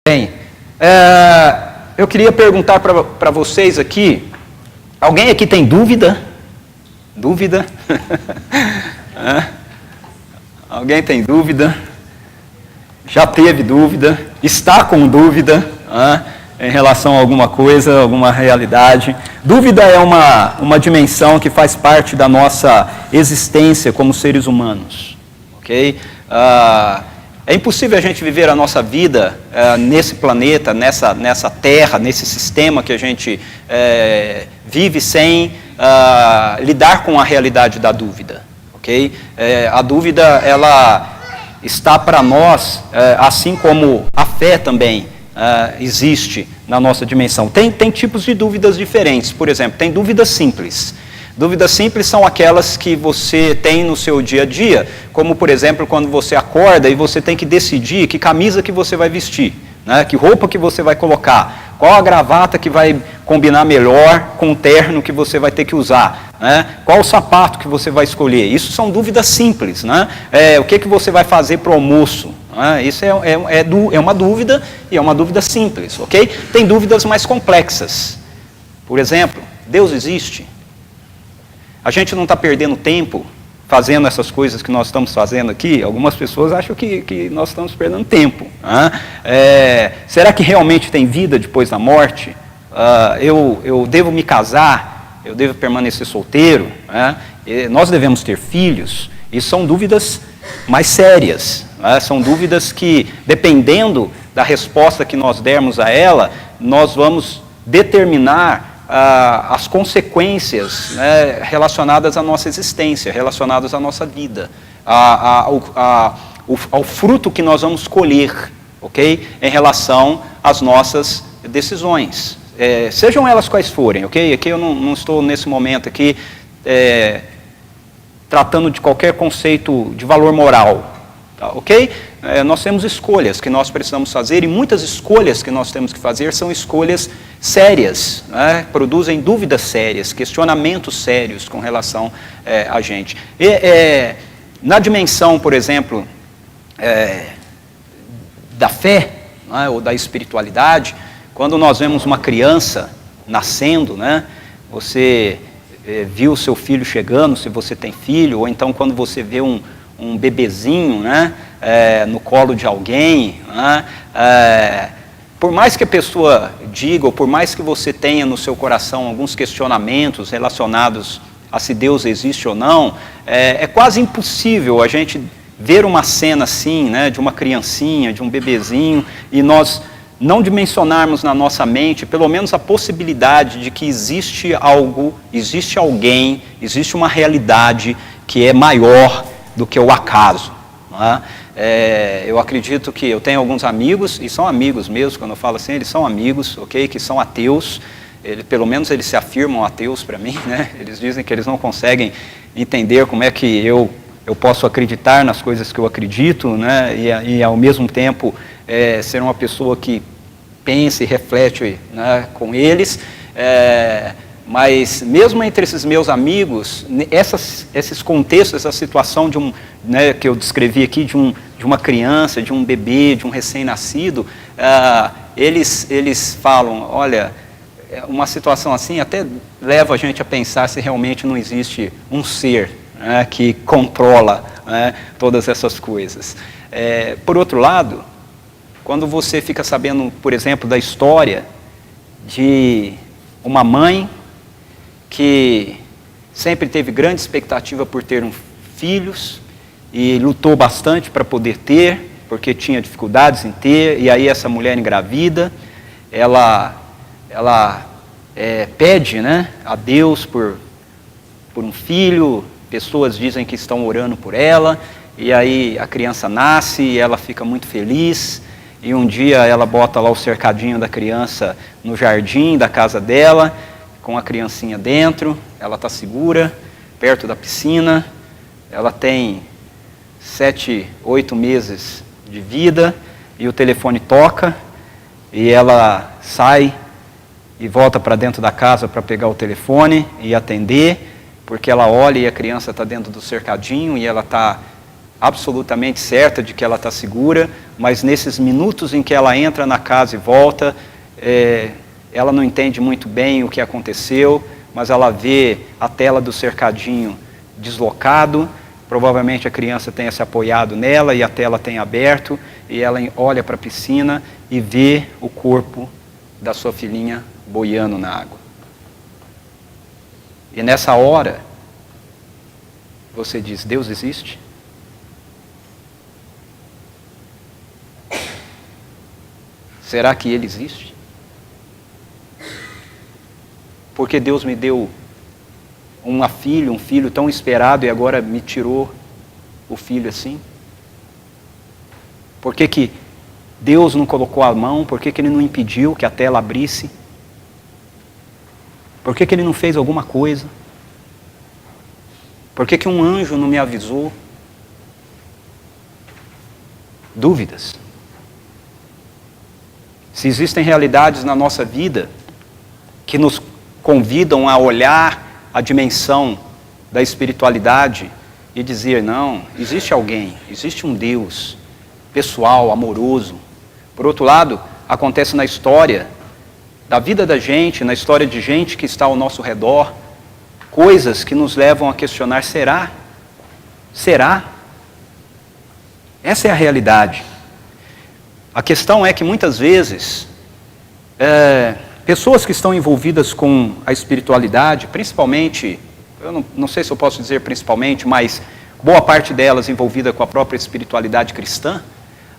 Bem, eu queria perguntar para vocês aqui, alguém aqui tem dúvida? Dúvida? Alguém tem dúvida? Já teve dúvida? Está com dúvida em relação a alguma coisa, alguma realidade? Dúvida é uma dimensão que faz parte da nossa existência como seres humanos, ok? É impossível a gente viver a nossa vida nesse planeta, nessa terra, nesse sistema que a gente vive sem lidar com a realidade da dúvida, ok? A dúvida, ela está para nós, assim como a fé também existe na nossa dimensão. Tem tipos de dúvidas diferentes. Por exemplo, tem dúvidas simples. Dúvidas simples são aquelas que você tem no seu dia a dia, como, por exemplo, quando você acorda e você tem que decidir que camisa que você vai vestir, né? Que roupa que você vai colocar, qual a gravata que vai combinar melhor com o terno que você vai ter que usar, né? Qual o sapato que você vai escolher. Isso são dúvidas simples, né? O que você vai fazer para o almoço. Isso é uma dúvida e é uma dúvida simples, ok? Tem dúvidas mais complexas. Por exemplo, Deus existe? A gente não está perdendo tempo fazendo essas coisas que nós estamos fazendo aqui? Algumas pessoas acham que nós estamos perdendo tempo. Será que realmente tem vida depois da morte? Eu devo me casar? Eu devo permanecer solteiro? Nós devemos ter filhos? Isso são dúvidas mais sérias. São dúvidas que, dependendo da resposta que nós dermos a ela, nós vamos determinar as consequências, né, relacionadas à nossa existência, relacionadas à nossa vida, ao fruto que nós vamos colher, ok? Em relação às nossas decisões, sejam elas quais forem, ok? Aqui eu não estou nesse momento aqui tratando de qualquer conceito de valor moral, tá, ok? Nós temos escolhas que nós precisamos fazer, e muitas escolhas que nós temos que fazer são escolhas sérias, né? Produzem dúvidas sérias, questionamentos sérios com relação a gente. Na dimensão, por exemplo, da fé, né? Ou da espiritualidade, quando nós vemos uma criança nascendo, né? Você viu o seu filho chegando, se você tem filho, ou então quando você vê um bebezinho, né? No colo de alguém, né? Por mais que a pessoa diga, ou por mais que você tenha no seu coração alguns questionamentos relacionados a se Deus existe ou não, é quase impossível a gente ver uma cena assim, né, de uma criancinha, de um bebezinho, e nós não dimensionarmos na nossa mente, pelo menos a possibilidade de que existe algo, existe alguém, existe uma realidade que é maior do que o acaso, não é? Eu acredito que eu tenho alguns amigos, e são amigos mesmo, quando eu falo assim, eles são amigos, ok, que são ateus, pelo menos eles se afirmam ateus para mim, né? Eles dizem que eles não conseguem entender como é que eu posso acreditar nas coisas que eu acredito, né? E ao mesmo tempo ser uma pessoa que pensa e reflete, né, com eles. Mas mesmo entre esses meus amigos, esses contextos, essa situação de né, que eu descrevi aqui, de uma criança, de um bebê, de um recém-nascido, eles falam, olha, uma situação assim até leva a gente a pensar se realmente não existe um ser, né, que controla, né, todas essas coisas. Por outro lado, quando você fica sabendo, por exemplo, da história de uma mãe que sempre teve grande expectativa por ter filhos e lutou bastante para poder ter, porque tinha dificuldades em ter, e aí essa mulher engravida, ela pede, né, a Deus por um filho, pessoas dizem que estão orando por ela, e aí a criança nasce e ela fica muito feliz, e um dia ela bota lá o cercadinho da criança no jardim da casa dela, com a criancinha dentro, ela está segura, perto da piscina, ela tem 7, 8 meses de vida, e o telefone toca, e ela sai e volta para dentro da casa para pegar o telefone e atender, porque ela olha e a criança está dentro do cercadinho, e ela está absolutamente certa de que ela está segura, mas nesses minutos em que ela entra na casa e volta, ela não entende muito bem o que aconteceu, mas ela vê a tela do cercadinho deslocado, provavelmente a criança tenha se apoiado nela e a tela tenha aberto, e ela olha para a piscina e vê o corpo da sua filhinha boiando na água. E nessa hora, você diz, Deus existe? Será que Ele existe? Porque Deus me deu um filho tão esperado e agora me tirou o filho assim? Por que Deus não colocou a mão? Por que Ele não impediu que a tela abrisse? Por que Ele não fez alguma coisa? Por que um anjo não me avisou? Dúvidas. Se existem realidades na nossa vida que nos convidam a olhar a dimensão da espiritualidade e dizer, não, existe alguém, existe um Deus pessoal, amoroso. Por outro lado, acontece na história da vida da gente, na história de gente que está ao nosso redor, coisas que nos levam a questionar, será? Será? Essa é a realidade. A questão é que muitas vezes, pessoas que estão envolvidas com a espiritualidade, principalmente, eu não sei se eu posso dizer principalmente, mas boa parte delas envolvida com a própria espiritualidade cristã,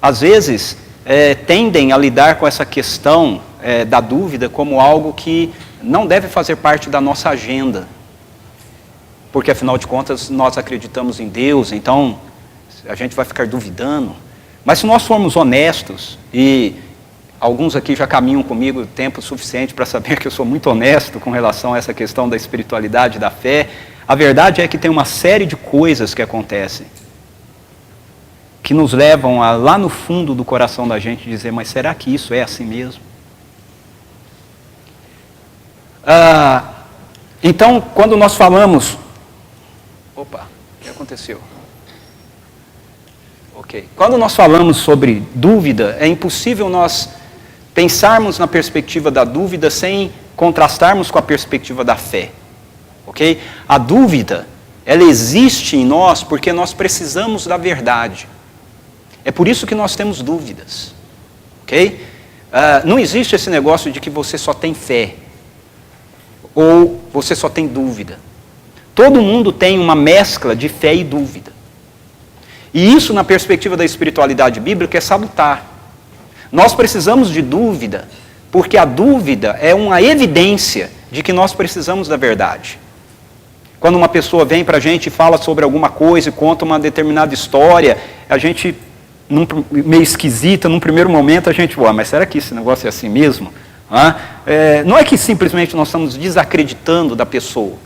às vezes tendem a lidar com essa questão da dúvida como algo que não deve fazer parte da nossa agenda. Porque afinal de contas nós acreditamos em Deus, então a gente vai ficar duvidando. Mas se nós formos honestos, e alguns aqui já caminham comigo tempo suficiente para saber que eu sou muito honesto com relação a essa questão da espiritualidade, da fé, a verdade é que tem uma série de coisas que acontecem, que nos levam a, lá no fundo do coração da gente, dizer, mas será que isso é assim mesmo? Então, quando nós falamos... Opa, o que aconteceu? Ok. Quando nós falamos sobre dúvida, é impossível nós pensarmos na perspectiva da dúvida sem contrastarmos com a perspectiva da fé. Ok? A dúvida, ela existe em nós porque nós precisamos da verdade. É por isso que nós temos dúvidas. Ok? Não existe esse negócio de que você só tem fé ou você só tem dúvida. Todo mundo tem uma mescla de fé e dúvida. E isso, na perspectiva da espiritualidade bíblica, é salutar. Nós precisamos de dúvida, porque a dúvida é uma evidência de que nós precisamos da verdade. Quando uma pessoa vem para a gente e fala sobre alguma coisa e conta uma determinada história, a gente, meio esquisita, num primeiro momento, a gente, mas será que esse negócio é assim mesmo? Não é que simplesmente nós estamos desacreditando da pessoa.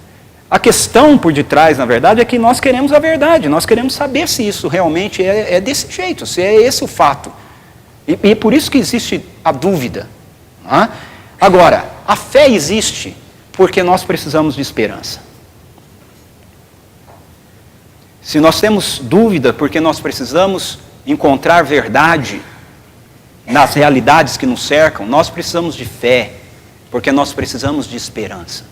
A questão por detrás, na verdade, é que nós queremos a verdade, nós queremos saber se isso realmente é desse jeito, se é esse o fato. E por isso que existe a dúvida. Agora, a fé existe porque nós precisamos de esperança. Se nós temos dúvida porque nós precisamos encontrar verdade nas realidades que nos cercam, nós precisamos de fé porque nós precisamos de esperança.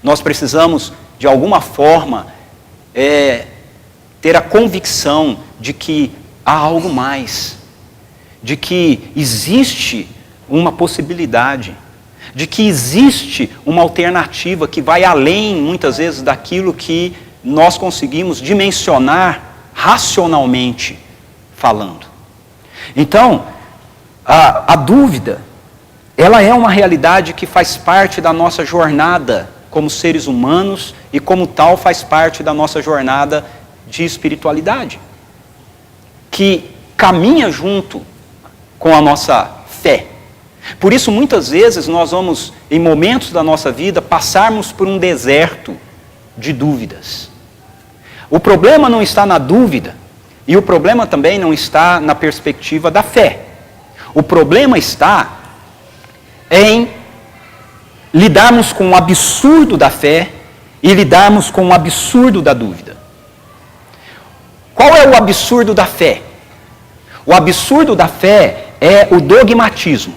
Nós precisamos, de alguma forma, ter a convicção de que há algo mais, de que existe uma possibilidade, de que existe uma alternativa que vai além, muitas vezes, daquilo que nós conseguimos dimensionar racionalmente falando. Então, a dúvida, ela é uma realidade que faz parte da nossa jornada como seres humanos e como tal faz parte da nossa jornada de espiritualidade, que caminha junto com a nossa fé. Por isso, muitas vezes, nós vamos, em momentos da nossa vida, passarmos por um deserto de dúvidas. O problema não está na dúvida, e o problema também não está na perspectiva da fé. O problema está em lidarmos com o absurdo da fé e lidarmos com o absurdo da dúvida. Qual é o absurdo da fé? O absurdo da fé é o dogmatismo.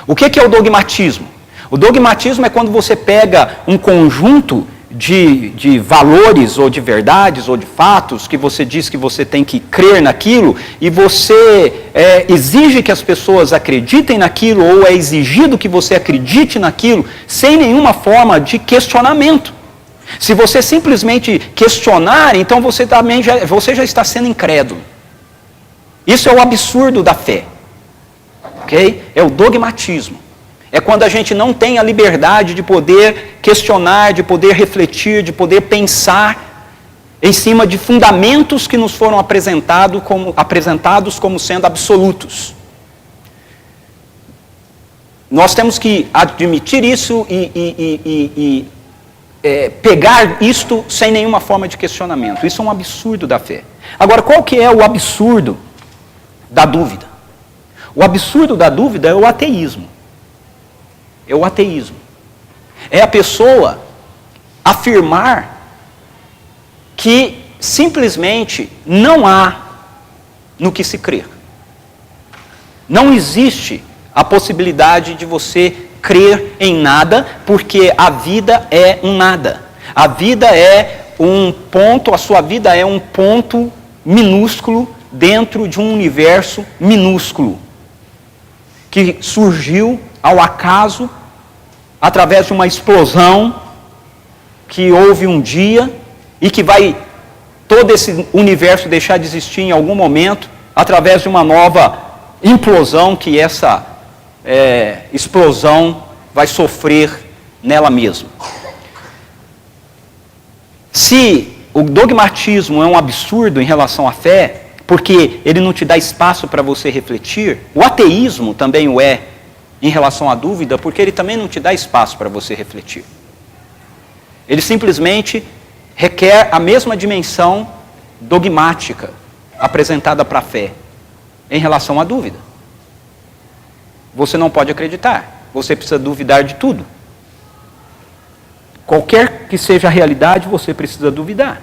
O que é o dogmatismo? O dogmatismo é quando você pega um conjunto de valores ou de verdades ou de fatos que você diz que você tem que crer naquilo e você exige que as pessoas acreditem naquilo ou é exigido que você acredite naquilo sem nenhuma forma de questionamento. Se você simplesmente questionar, então você já está sendo incrédulo. Isso é o absurdo da fé. Okay? É o dogmatismo. É quando a gente não tem a liberdade de poder questionar, de poder refletir, de poder pensar em cima de fundamentos que nos foram apresentados como sendo absolutos. Nós temos que admitir isso e pegar isto sem nenhuma forma de questionamento. Isso é um absurdo da fé. Agora, qual que é o absurdo da dúvida? O absurdo da dúvida é o ateísmo. É o ateísmo. É a pessoa afirmar que simplesmente não há no que se crer. Não existe a possibilidade de você crer em nada, porque a vida é um nada. A vida é um ponto, a sua vida é um ponto minúsculo dentro de um universo minúsculo, que surgiu ao acaso, através de uma explosão que houve um dia e que vai todo esse universo deixar de existir em algum momento, através de uma nova implosão que essa explosão vai sofrer nela mesma. Se o dogmatismo é um absurdo em relação à fé, porque ele não te dá espaço para você refletir, o ateísmo também o é em relação à dúvida, porque ele também não te dá espaço para você refletir. Ele simplesmente requer a mesma dimensão dogmática apresentada para a fé em relação à dúvida. Você não pode acreditar, você precisa duvidar de tudo. Qualquer que seja a realidade, você precisa duvidar.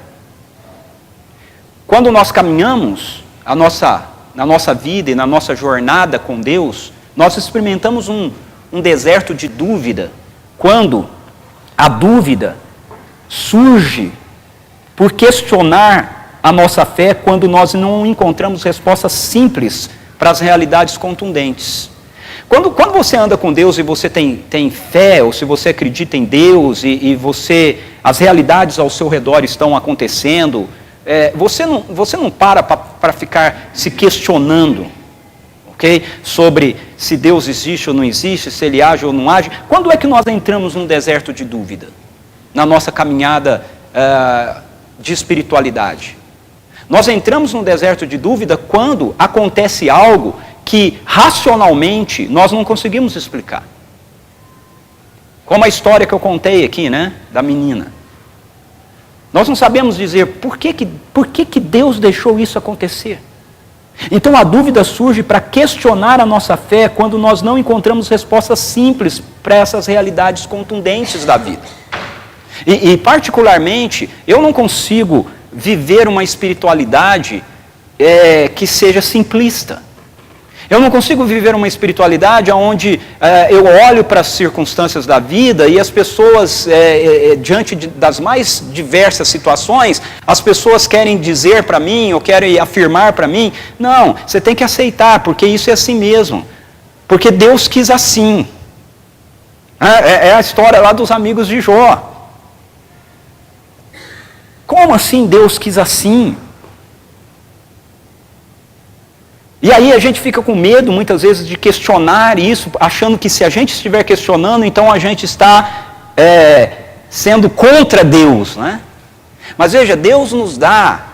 Quando nós caminhamos na nossa vida e na nossa jornada com Deus, nós experimentamos um deserto de dúvida, quando a dúvida surge por questionar a nossa fé, quando nós não encontramos respostas simples para as realidades contundentes. Quando você anda com Deus e você tem fé, ou se você acredita em Deus e as realidades ao seu redor estão acontecendo, você não para ficar se questionando, ok? Sobre se Deus existe ou não existe, se Ele age ou não age. Quando é que nós entramos num deserto de dúvida? Na nossa caminhada de espiritualidade. Nós entramos num deserto de dúvida quando acontece algo que racionalmente nós não conseguimos explicar. Como a história que eu contei aqui, né, da menina. Nós não sabemos dizer por que Deus deixou isso acontecer. Então a dúvida surge para questionar a nossa fé quando nós não encontramos respostas simples para essas realidades contundentes da vida. E particularmente, eu não consigo viver uma espiritualidade que seja simplista. Eu não consigo viver uma espiritualidade onde eu olho para as circunstâncias da vida e as pessoas, diante das mais diversas situações, as pessoas querem dizer para mim ou querem afirmar para mim, não, você tem que aceitar, porque isso é assim mesmo. Porque Deus quis assim. É a história lá dos amigos de Jó. Como assim Deus quis assim? E aí a gente fica com medo, muitas vezes, de questionar isso, achando que se a gente estiver questionando, então a gente está sendo contra Deus, né? Mas veja, Deus nos dá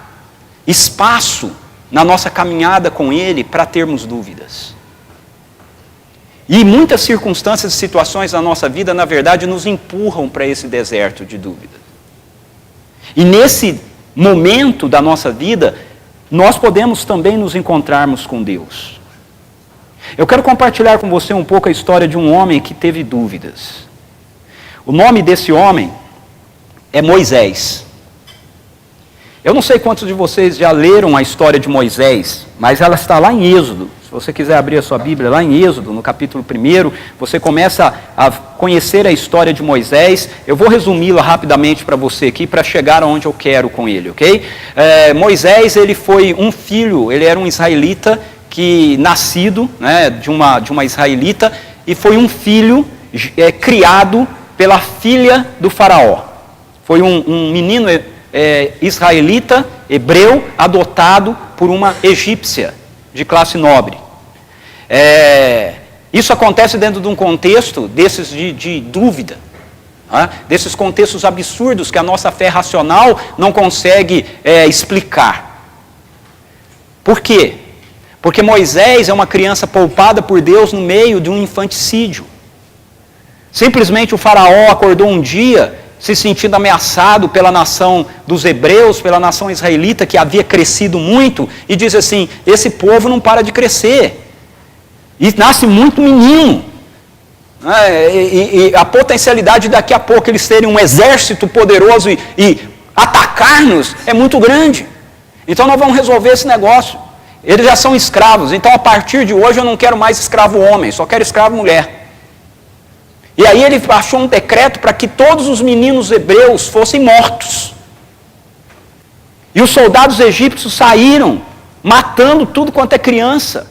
espaço na nossa caminhada com Ele para termos dúvidas. E muitas circunstâncias e situações na nossa vida, na verdade, nos empurram para esse deserto de dúvida. E nesse momento da nossa vida, nós podemos também nos encontrarmos com Deus. Eu quero compartilhar com você um pouco a história de um homem que teve dúvidas. O nome desse homem é Moisés. Eu não sei quantos de vocês já leram a história de Moisés, mas ela está lá em Êxodo. Se você quiser abrir a sua Bíblia, lá em Êxodo, no capítulo 1, você começa a conhecer a história de Moisés. Eu vou resumi-la rapidamente para você aqui, para chegar aonde eu quero com ele, ok? Moisés, ele foi um filho, ele era um israelita, nascido, né, de uma israelita, e foi um filho criado pela filha do faraó. Foi um menino israelita, hebreu, adotado por uma egípcia de classe nobre. Isso acontece dentro de um contexto desses de dúvida, desses contextos absurdos que a nossa fé racional não consegue explicar. Por quê? Porque Moisés é uma criança poupada por Deus no meio de um infanticídio. Simplesmente o faraó acordou um dia se sentindo ameaçado pela nação dos hebreus, pela nação israelita que havia crescido muito, e diz assim: esse povo não para de crescer, e nasce muito menino, e a potencialidade daqui a pouco eles terem um exército poderoso e atacar-nos é muito grande, então nós vamos resolver esse negócio. Eles já são escravos, então a partir de hoje eu não quero mais escravo homem, só quero escravo mulher. E aí ele achou um decreto para que todos os meninos hebreus fossem mortos. E os soldados egípcios saíram matando tudo quanto é criança,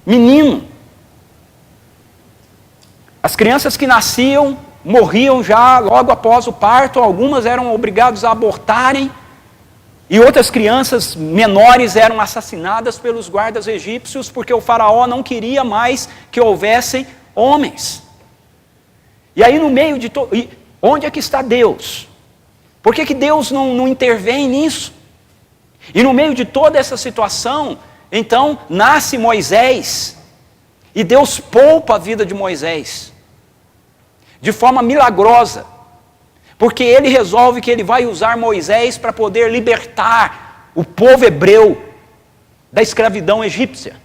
menino. As crianças que nasciam morriam já logo após o parto, algumas eram obrigadas a abortarem, e outras crianças menores eram assassinadas pelos guardas egípcios, porque o faraó não queria mais que houvessem homens. E aí no meio de todo... Onde é que está Deus? Por que Deus não intervém nisso? E no meio de toda essa situação, então, nasce Moisés. E Deus poupa a vida de Moisés. De forma milagrosa. Porque ele resolve que ele vai usar Moisés para poder libertar o povo hebreu da escravidão egípcia.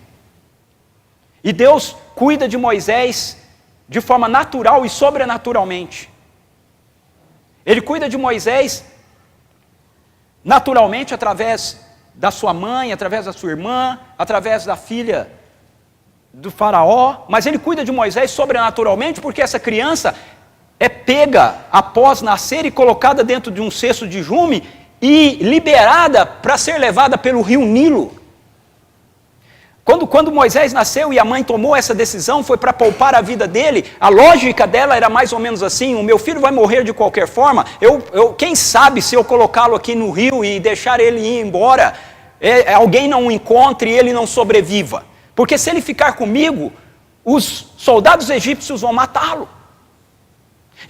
E Deus cuida de Moisés de forma natural e sobrenaturalmente. Ele cuida de Moisés naturalmente através da sua mãe, através da sua irmã, através da filha do faraó, mas ele cuida de Moisés sobrenaturalmente porque essa criança é pega após nascer e colocada dentro de um cesto de jume e liberada para ser levada pelo rio Nilo. Quando Moisés nasceu e a mãe tomou essa decisão, foi para poupar a vida dele, a lógica dela era mais ou menos assim: o meu filho vai morrer de qualquer forma, quem sabe se eu colocá-lo aqui no rio e deixar ele ir embora, alguém não o encontre e ele não sobreviva. Porque se ele ficar comigo, os soldados egípcios vão matá-lo.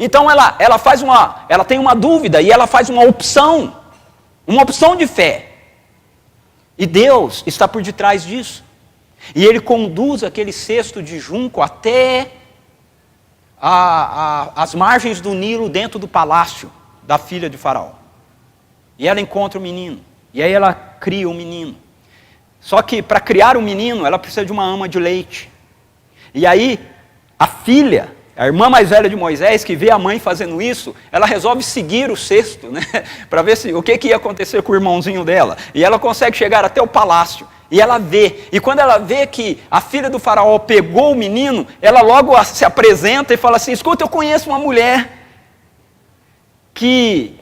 Então ela tem uma dúvida e ela faz uma opção de fé. E Deus está por detrás disso. E ele conduz aquele cesto de junco até as margens do Nilo, dentro do palácio da filha de Faraó. E ela encontra o menino. E aí ela cria o menino. Só que para criar o menino, ela precisa de uma ama de leite. E aí a filha, a irmã mais velha de Moisés, que vê a mãe fazendo isso, ela resolve seguir o cesto, né, para ver o que ia acontecer com o irmãozinho dela. E ela consegue chegar até o palácio. E ela vê, e quando ela vê que a filha do faraó pegou o menino, ela logo se apresenta e fala assim: escuta, eu conheço uma mulher que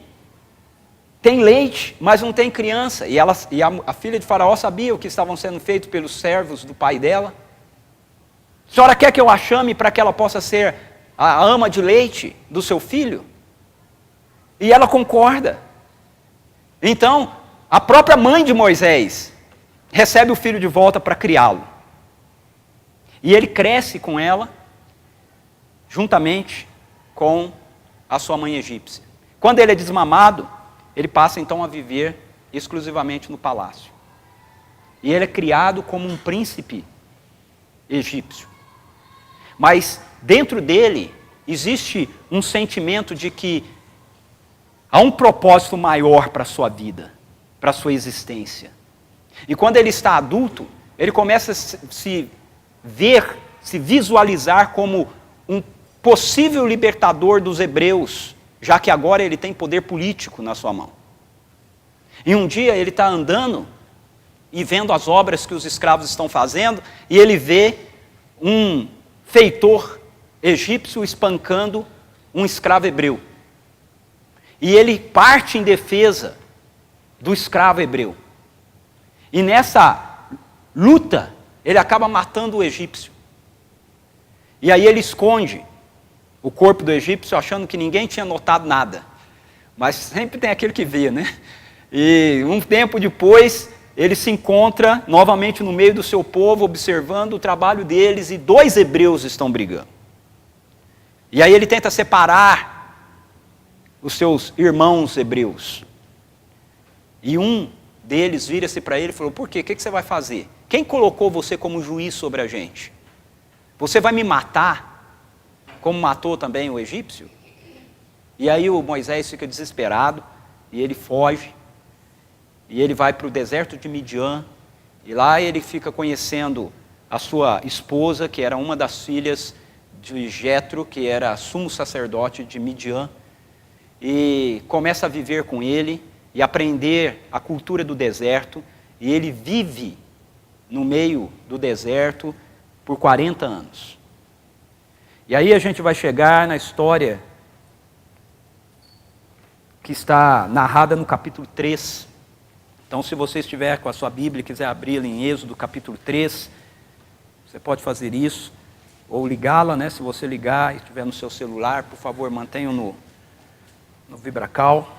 tem leite, mas não tem criança. E a filha de faraó sabia o que estavam sendo feitos pelos servos do pai dela. A senhora quer que eu a chame para que ela possa ser a ama de leite do seu filho? E ela concorda. Então, a própria mãe de Moisés recebe o filho de volta para criá-lo. E ele cresce com ela, juntamente com a sua mãe egípcia. Quando ele é desmamado, ele passa então a viver exclusivamente no palácio. E ele é criado como um príncipe egípcio. Mas dentro dele existe um sentimento de que há um propósito maior para a sua vida, para a sua existência. E quando ele está adulto, ele começa a se visualizar como um possível libertador dos hebreus, já que agora ele tem poder político na sua mão. E um dia ele está andando e vendo as obras que os escravos estão fazendo, e ele vê um feitor egípcio espancando um escravo hebreu. E ele parte em defesa do escravo hebreu. E nessa luta, ele acaba matando o egípcio. E aí ele esconde o corpo do egípcio, achando que ninguém tinha notado nada. Mas sempre tem aquele que vê, né? E um tempo depois, ele se encontra novamente no meio do seu povo, observando o trabalho deles, e 2 hebreus estão brigando. E aí ele tenta separar os seus irmãos hebreus. E um deles vira-se para ele e falou: por quê? O que você vai fazer? Quem colocou você como juiz sobre a gente? Você vai me matar, como matou também o egípcio? E aí o Moisés fica desesperado, e ele foge, e ele vai para o deserto de Midian, e lá ele fica conhecendo a sua esposa, que era uma das filhas de Jetro, que era sumo sacerdote de Midian, e começa a viver com ele, e aprender a cultura do deserto, e ele vive no meio do deserto por 40 anos. E aí a gente vai chegar na história que está narrada no capítulo 3. Então, se você estiver com a sua Bíblia e quiser abri-la em Êxodo capítulo 3, você pode fazer isso, ou ligá-la, né? Se você ligar e estiver no seu celular, por favor, mantenha no vibracal.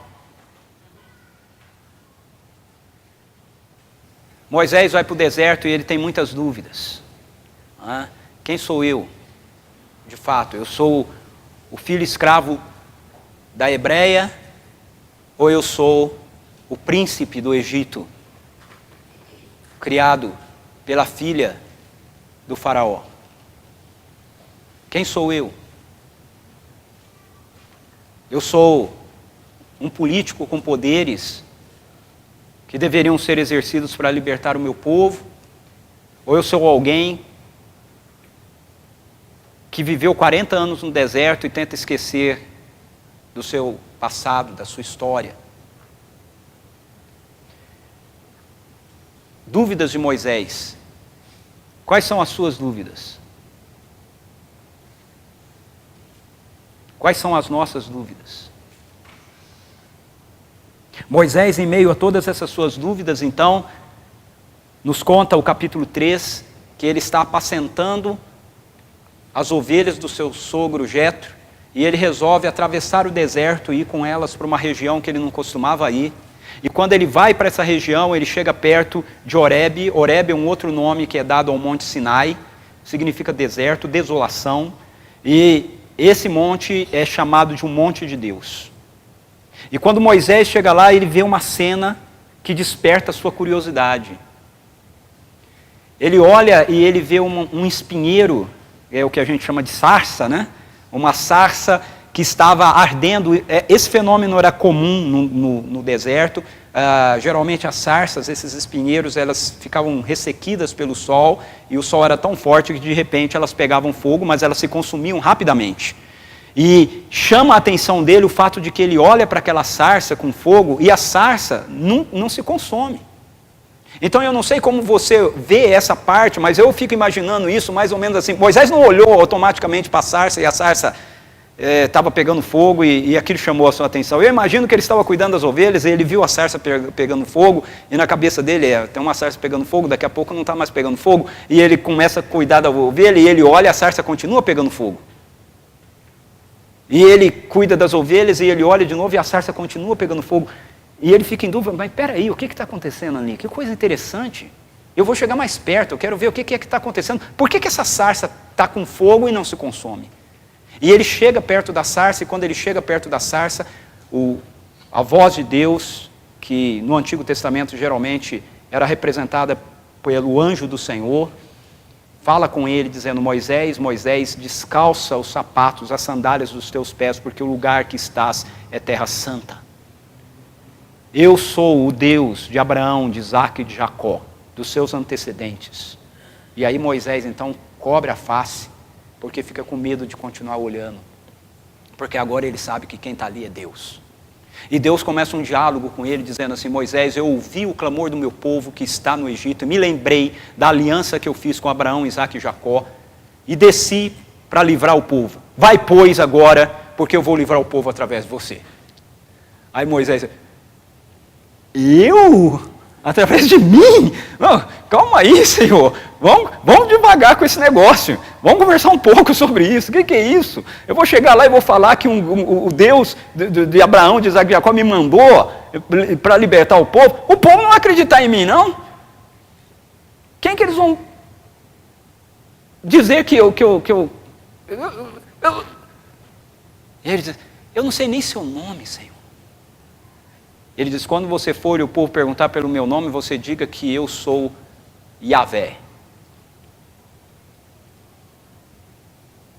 Moisés vai para o deserto e ele tem muitas dúvidas. Quem sou eu? De fato, eu sou o filho escravo da Hebreia, ou eu sou o príncipe do Egito, criado pela filha do faraó? Quem sou eu? Eu sou um político com poderes que deveriam ser exercidos para libertar o meu povo, ou eu sou alguém que viveu 40 anos no deserto e tenta esquecer do seu passado, da sua história? Dúvidas de Moisés. Quais são as suas dúvidas? Quais são as nossas dúvidas? Moisés, em meio a todas essas suas dúvidas, então, nos conta o capítulo 3, que ele está apacentando as ovelhas do seu sogro Jetro, e ele resolve atravessar o deserto e ir com elas para uma região que ele não costumava ir. E quando ele vai para essa região, ele chega perto de Horebe. Horebe é um outro nome que é dado ao Monte Sinai, significa deserto, desolação, e esse monte é chamado de um monte de Deus. E quando Moisés chega lá, ele vê uma cena que desperta a sua curiosidade. Ele olha e ele vê um espinheiro, é o que a gente chama de sarça, né? Uma sarça que estava ardendo. Esse fenômeno era comum no deserto. Geralmente as sarças, esses espinheiros, elas ficavam ressequidas pelo sol, e o sol era tão forte que de repente elas pegavam fogo, mas elas se consumiam rapidamente. E chama a atenção dele o fato de que ele olha para aquela sarça com fogo, e a sarça não se consome. Então eu não sei como você vê essa parte, mas eu fico imaginando isso mais ou menos assim. Moisés não olhou automaticamente para a sarça, e a sarça estava pegando fogo, e aquilo chamou a sua atenção. Eu imagino que ele estava cuidando das ovelhas, e ele viu a sarça pegando fogo, e na cabeça dele tem uma sarça pegando fogo, daqui a pouco não está mais pegando fogo, e ele começa a cuidar da ovelha, e ele olha, a sarça continua pegando fogo. E ele cuida das ovelhas, e ele olha de novo, e a sarça continua pegando fogo. E ele fica em dúvida: mas peraí, o que está acontecendo ali? Que coisa interessante. Eu vou chegar mais perto, eu quero ver o que é que está acontecendo. Por que essa sarça está com fogo e não se consome? E ele chega perto da sarça, e quando ele chega perto da sarça, a voz de Deus, que no Antigo Testamento geralmente era representada pelo anjo do Senhor, fala com ele dizendo: Moisés, Moisés, descalça os sapatos, as sandálias dos teus pés, porque o lugar que estás é terra santa. Eu sou o Deus de Abraão, de Isaque e de Jacó, dos seus antecedentes. E aí Moisés então cobre a face, porque fica com medo de continuar olhando, porque agora ele sabe que quem está ali é Deus. E Deus começa um diálogo com ele, dizendo assim: Moisés, eu ouvi o clamor do meu povo que está no Egito, e me lembrei da aliança que eu fiz com Abraão, Isaque e Jacó, e desci para livrar o povo. Vai, pois, agora, porque eu vou livrar o povo através de você. Aí Moisés: eu? Através de mim? Não, calma aí, Senhor. Vamos devagar com esse negócio. Vamos conversar um pouco sobre isso. O que é isso? Eu vou chegar lá e vou falar que o Deus de Abraão, de Isaque e Jacó me mandou para libertar o povo. O povo não vai acreditar em mim, não? Quem que eles vão dizer que eu ele diz: eu não sei nem seu nome, Senhor. Ele diz: quando você for e o povo perguntar pelo meu nome, você diga que eu sou Yahvé,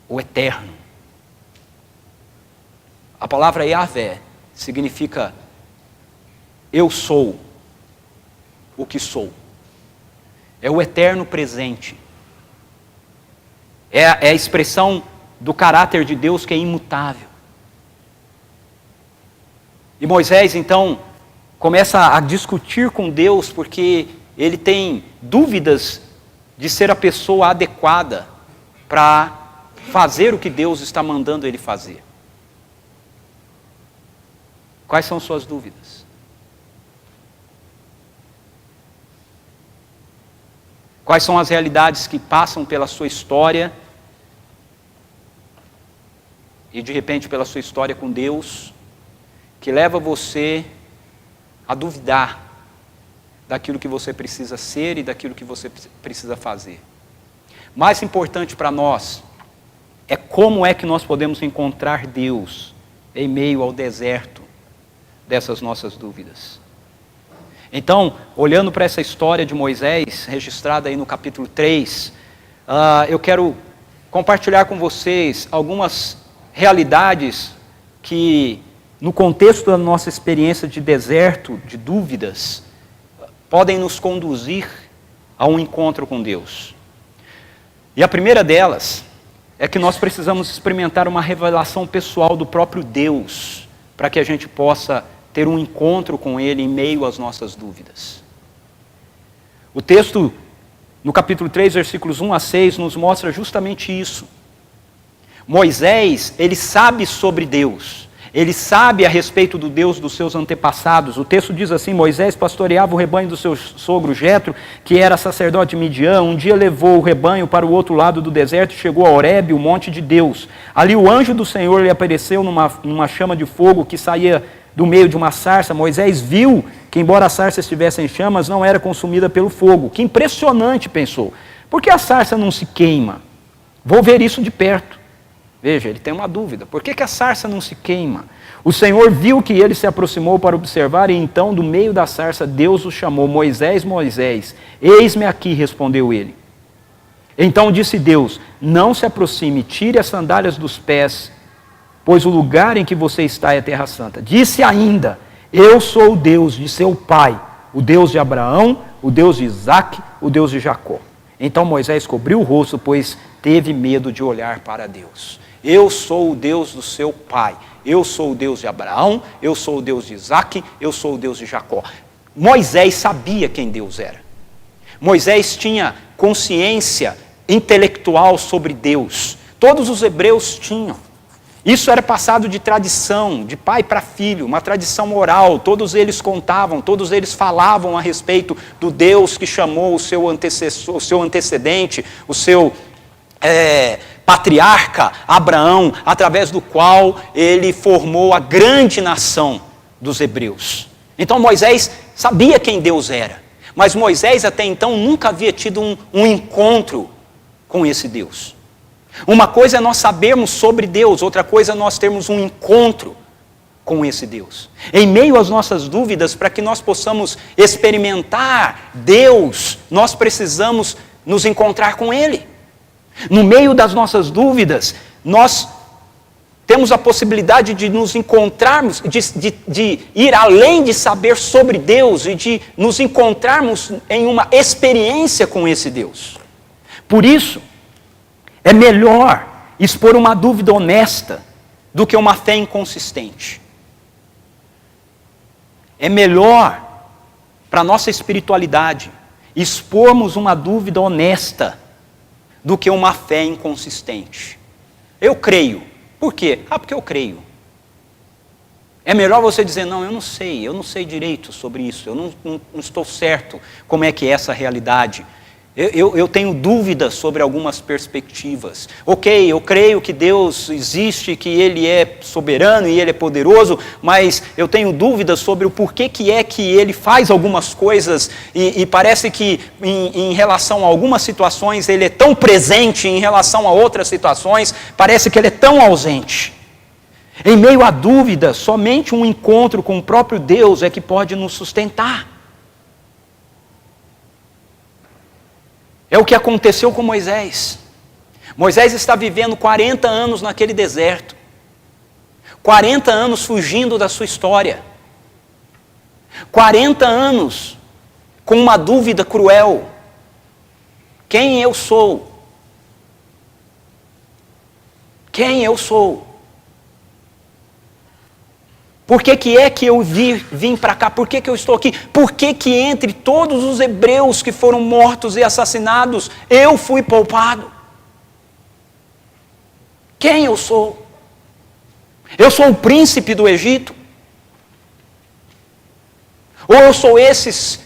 o Eterno. A palavra Yahvé significa eu sou o que sou. É o eterno presente. É a expressão do caráter de Deus que é imutável. E Moisés, então, começa a discutir com Deus, porque ele tem dúvidas de ser a pessoa adequada para fazer o que Deus está mandando ele fazer. Quais são suas dúvidas? Quais são as realidades que passam pela sua história e de repente pela sua história com Deus, que leva você a duvidar daquilo que você precisa ser e daquilo que você precisa fazer? Mais importante para nós é como é que nós podemos encontrar Deus em meio ao deserto dessas nossas dúvidas. Então, olhando para essa história de Moisés, registrada aí no capítulo 3, eu quero compartilhar com vocês algumas realidades que, no contexto da nossa experiência de deserto, de dúvidas, podem nos conduzir a um encontro com Deus. E a primeira delas é que nós precisamos experimentar uma revelação pessoal do próprio Deus, para que a gente possa ter um encontro com Ele em meio às nossas dúvidas. O texto, no capítulo 3, versículos 1 a 6, nos mostra justamente isso. Moisés, ele sabe sobre Deus. Ele sabe a respeito do Deus dos seus antepassados. O texto diz assim: Moisés pastoreava o rebanho do seu sogro Jetro, que era sacerdote de Midian. Um dia levou o rebanho para o outro lado do deserto e chegou a Horebe, o monte de Deus. Ali o anjo do Senhor lhe apareceu numa chama de fogo que saía do meio de uma sarça. Moisés viu que, embora a sarça estivesse em chamas, não era consumida pelo fogo. Que impressionante, pensou. Por que a sarça não se queima? Vou ver isso de perto. Veja, ele tem uma dúvida. Por que a sarça não se queima? O Senhor viu que ele se aproximou para observar, e então, do meio da sarça, Deus o chamou: Moisés, Moisés. Eis-me aqui, respondeu ele. Então disse Deus: não se aproxime, tire as sandálias dos pés, pois o lugar em que você está é terra santa. Disse ainda: eu sou o Deus de seu pai, o Deus de Abraão, o Deus de Isaque, o Deus de Jacó. Então Moisés cobriu o rosto, pois teve medo de olhar para Deus. Eu sou o Deus do seu pai, eu sou o Deus de Abraão, eu sou o Deus de Isaque, eu sou o Deus de Jacó. Moisés sabia quem Deus era. Moisés tinha consciência intelectual sobre Deus. Todos os hebreus tinham. Isso era passado de tradição, de pai para filho, uma tradição oral. Todos eles contavam, todos eles falavam a respeito do Deus que chamou o seu antecessor, o seu antecedente, o seu patriarca Abraão, através do qual ele formou a grande nação dos hebreus. Então Moisés sabia quem Deus era, mas Moisés até então nunca havia tido um encontro com esse Deus. Uma coisa é nós sabermos sobre Deus, outra coisa é nós termos um encontro com esse Deus. Em meio às nossas dúvidas, para que nós possamos experimentar Deus, nós precisamos nos encontrar com Ele. No meio das nossas dúvidas, nós temos a possibilidade de nos encontrarmos, de ir além de saber sobre Deus e de nos encontrarmos em uma experiência com esse Deus. Por isso, é melhor expor uma dúvida honesta do que uma fé inconsistente. É melhor para a nossa espiritualidade expormos uma dúvida honesta do que uma fé inconsistente. Eu creio. Por quê? Porque eu creio. É melhor você dizer, não, eu não sei direito sobre isso, eu não estou certo como é que é essa realidade. Eu tenho dúvidas sobre algumas perspectivas. Ok, eu creio que Deus existe, que Ele é soberano e Ele é poderoso, mas eu tenho dúvidas sobre o porquê que é que Ele faz algumas coisas e parece que em relação a algumas situações Ele é tão presente, em relação a outras situações parece que Ele é tão ausente. Em meio à dúvida, somente um encontro com o próprio Deus é que pode nos sustentar. É o que aconteceu com Moisés. Moisés está vivendo 40 anos naquele deserto. 40 anos fugindo da sua história. 40 anos com uma dúvida cruel. Quem eu sou? Quem eu sou? Por que é que eu vim para cá? Por que eu estou aqui? Por que entre todos os hebreus que foram mortos e assassinados, eu fui poupado? Quem eu sou? Eu sou o príncipe do Egito? Ou eu sou esses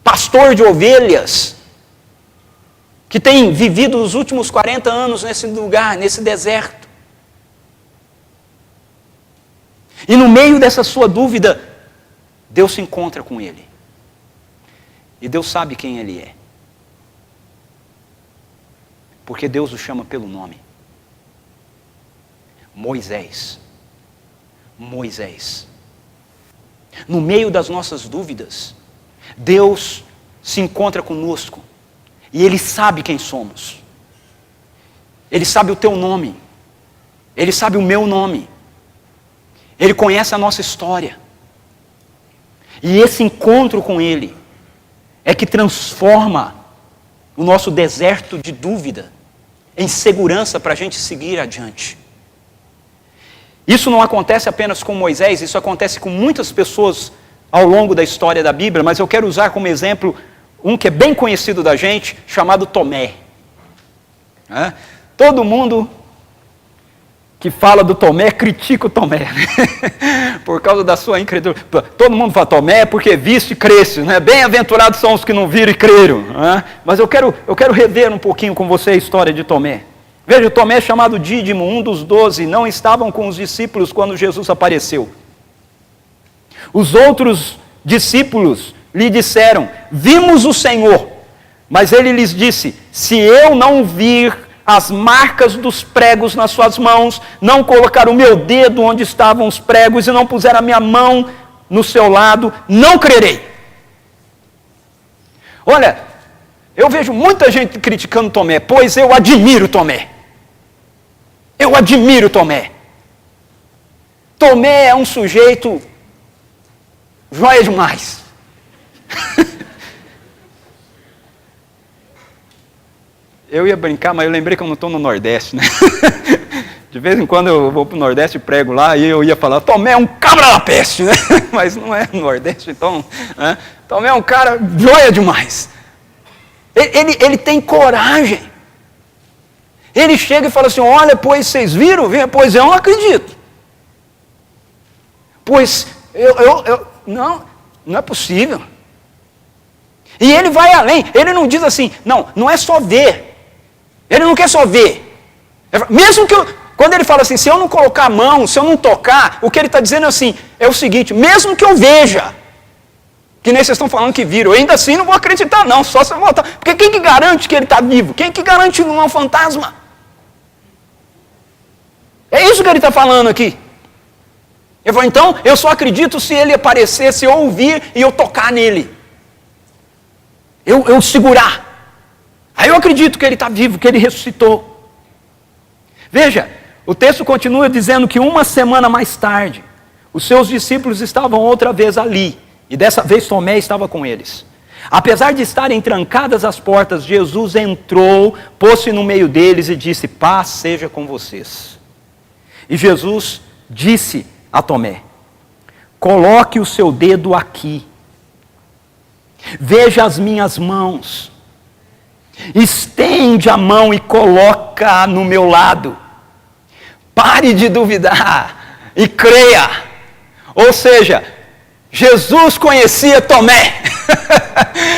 pastor de ovelhas que tem vivido os últimos 40 anos nesse lugar, nesse deserto? E no meio dessa sua dúvida, Deus se encontra com ele. E Deus sabe quem ele é. Porque Deus o chama pelo nome. Moisés. Moisés. No meio das nossas dúvidas, Deus se encontra conosco. E Ele sabe quem somos. Ele sabe o teu nome. Ele sabe o meu nome. Ele conhece a nossa história. E esse encontro com Ele é que transforma o nosso deserto de dúvida em segurança para a gente seguir adiante. Isso não acontece apenas com Moisés, isso acontece com muitas pessoas ao longo da história da Bíblia, mas eu quero usar como exemplo um que é bem conhecido da gente, chamado Tomé. Todo mundo que fala do Tomé, critica o Tomé, por causa da sua incredulidade. Todo mundo fala Tomé porque viste e cresce, né? Bem-aventurados são os que não viram e creram. Mas eu quero rever um pouquinho com você a história de Tomé. Veja, Tomé, chamado Dídimo, um dos 12, não estavam com os discípulos quando Jesus apareceu. Os outros discípulos lhe disseram, vimos o Senhor. Mas ele lhes disse, se eu não vir as marcas dos pregos nas suas mãos, não colocar o meu dedo onde estavam os pregos e não puser a minha mão no seu lado, não crerei. Olha, eu vejo muita gente criticando Tomé, pois eu admiro Tomé. Eu admiro Tomé. Tomé é um sujeito joia demais. Eu ia brincar, mas eu lembrei que eu não estou no Nordeste, né? De vez em quando eu vou para o Nordeste e prego lá, e eu ia falar, Tomé é um cabra da peste, né? Mas não é no Nordeste, então, né? Tomé é um cara joia demais. Ele tem coragem. Ele chega e fala assim, olha, pois vocês viram? Pois eu não acredito. Pois não é possível. E ele vai além, ele não diz assim, não é só ver. Ele não quer só ver. Mesmo que quando ele fala assim, se eu não colocar a mão, se eu não tocar, o que ele está dizendo é assim, é o seguinte, mesmo que eu veja, que nem vocês estão falando que viram, eu ainda assim não vou acreditar não, só se eu voltar. Porque quem que garante que ele está vivo? Quem que garante que não é um fantasma? É isso que ele está falando aqui. Eu falo, então, eu só acredito se ele aparecer, se eu ouvir e eu tocar nele. Eu segurar. Aí eu acredito que ele está vivo, que ele ressuscitou. Veja, o texto continua dizendo que uma semana mais tarde, os seus discípulos estavam outra vez ali. E dessa vez Tomé estava com eles. Apesar de estarem trancadas as portas, Jesus entrou, pôs-se no meio deles e disse, paz seja com vocês. E Jesus disse a Tomé, coloque o seu dedo aqui. Veja as minhas mãos. Estende a mão e coloca no meu lado. Pare de duvidar e creia. Ou seja, Jesus conhecia Tomé.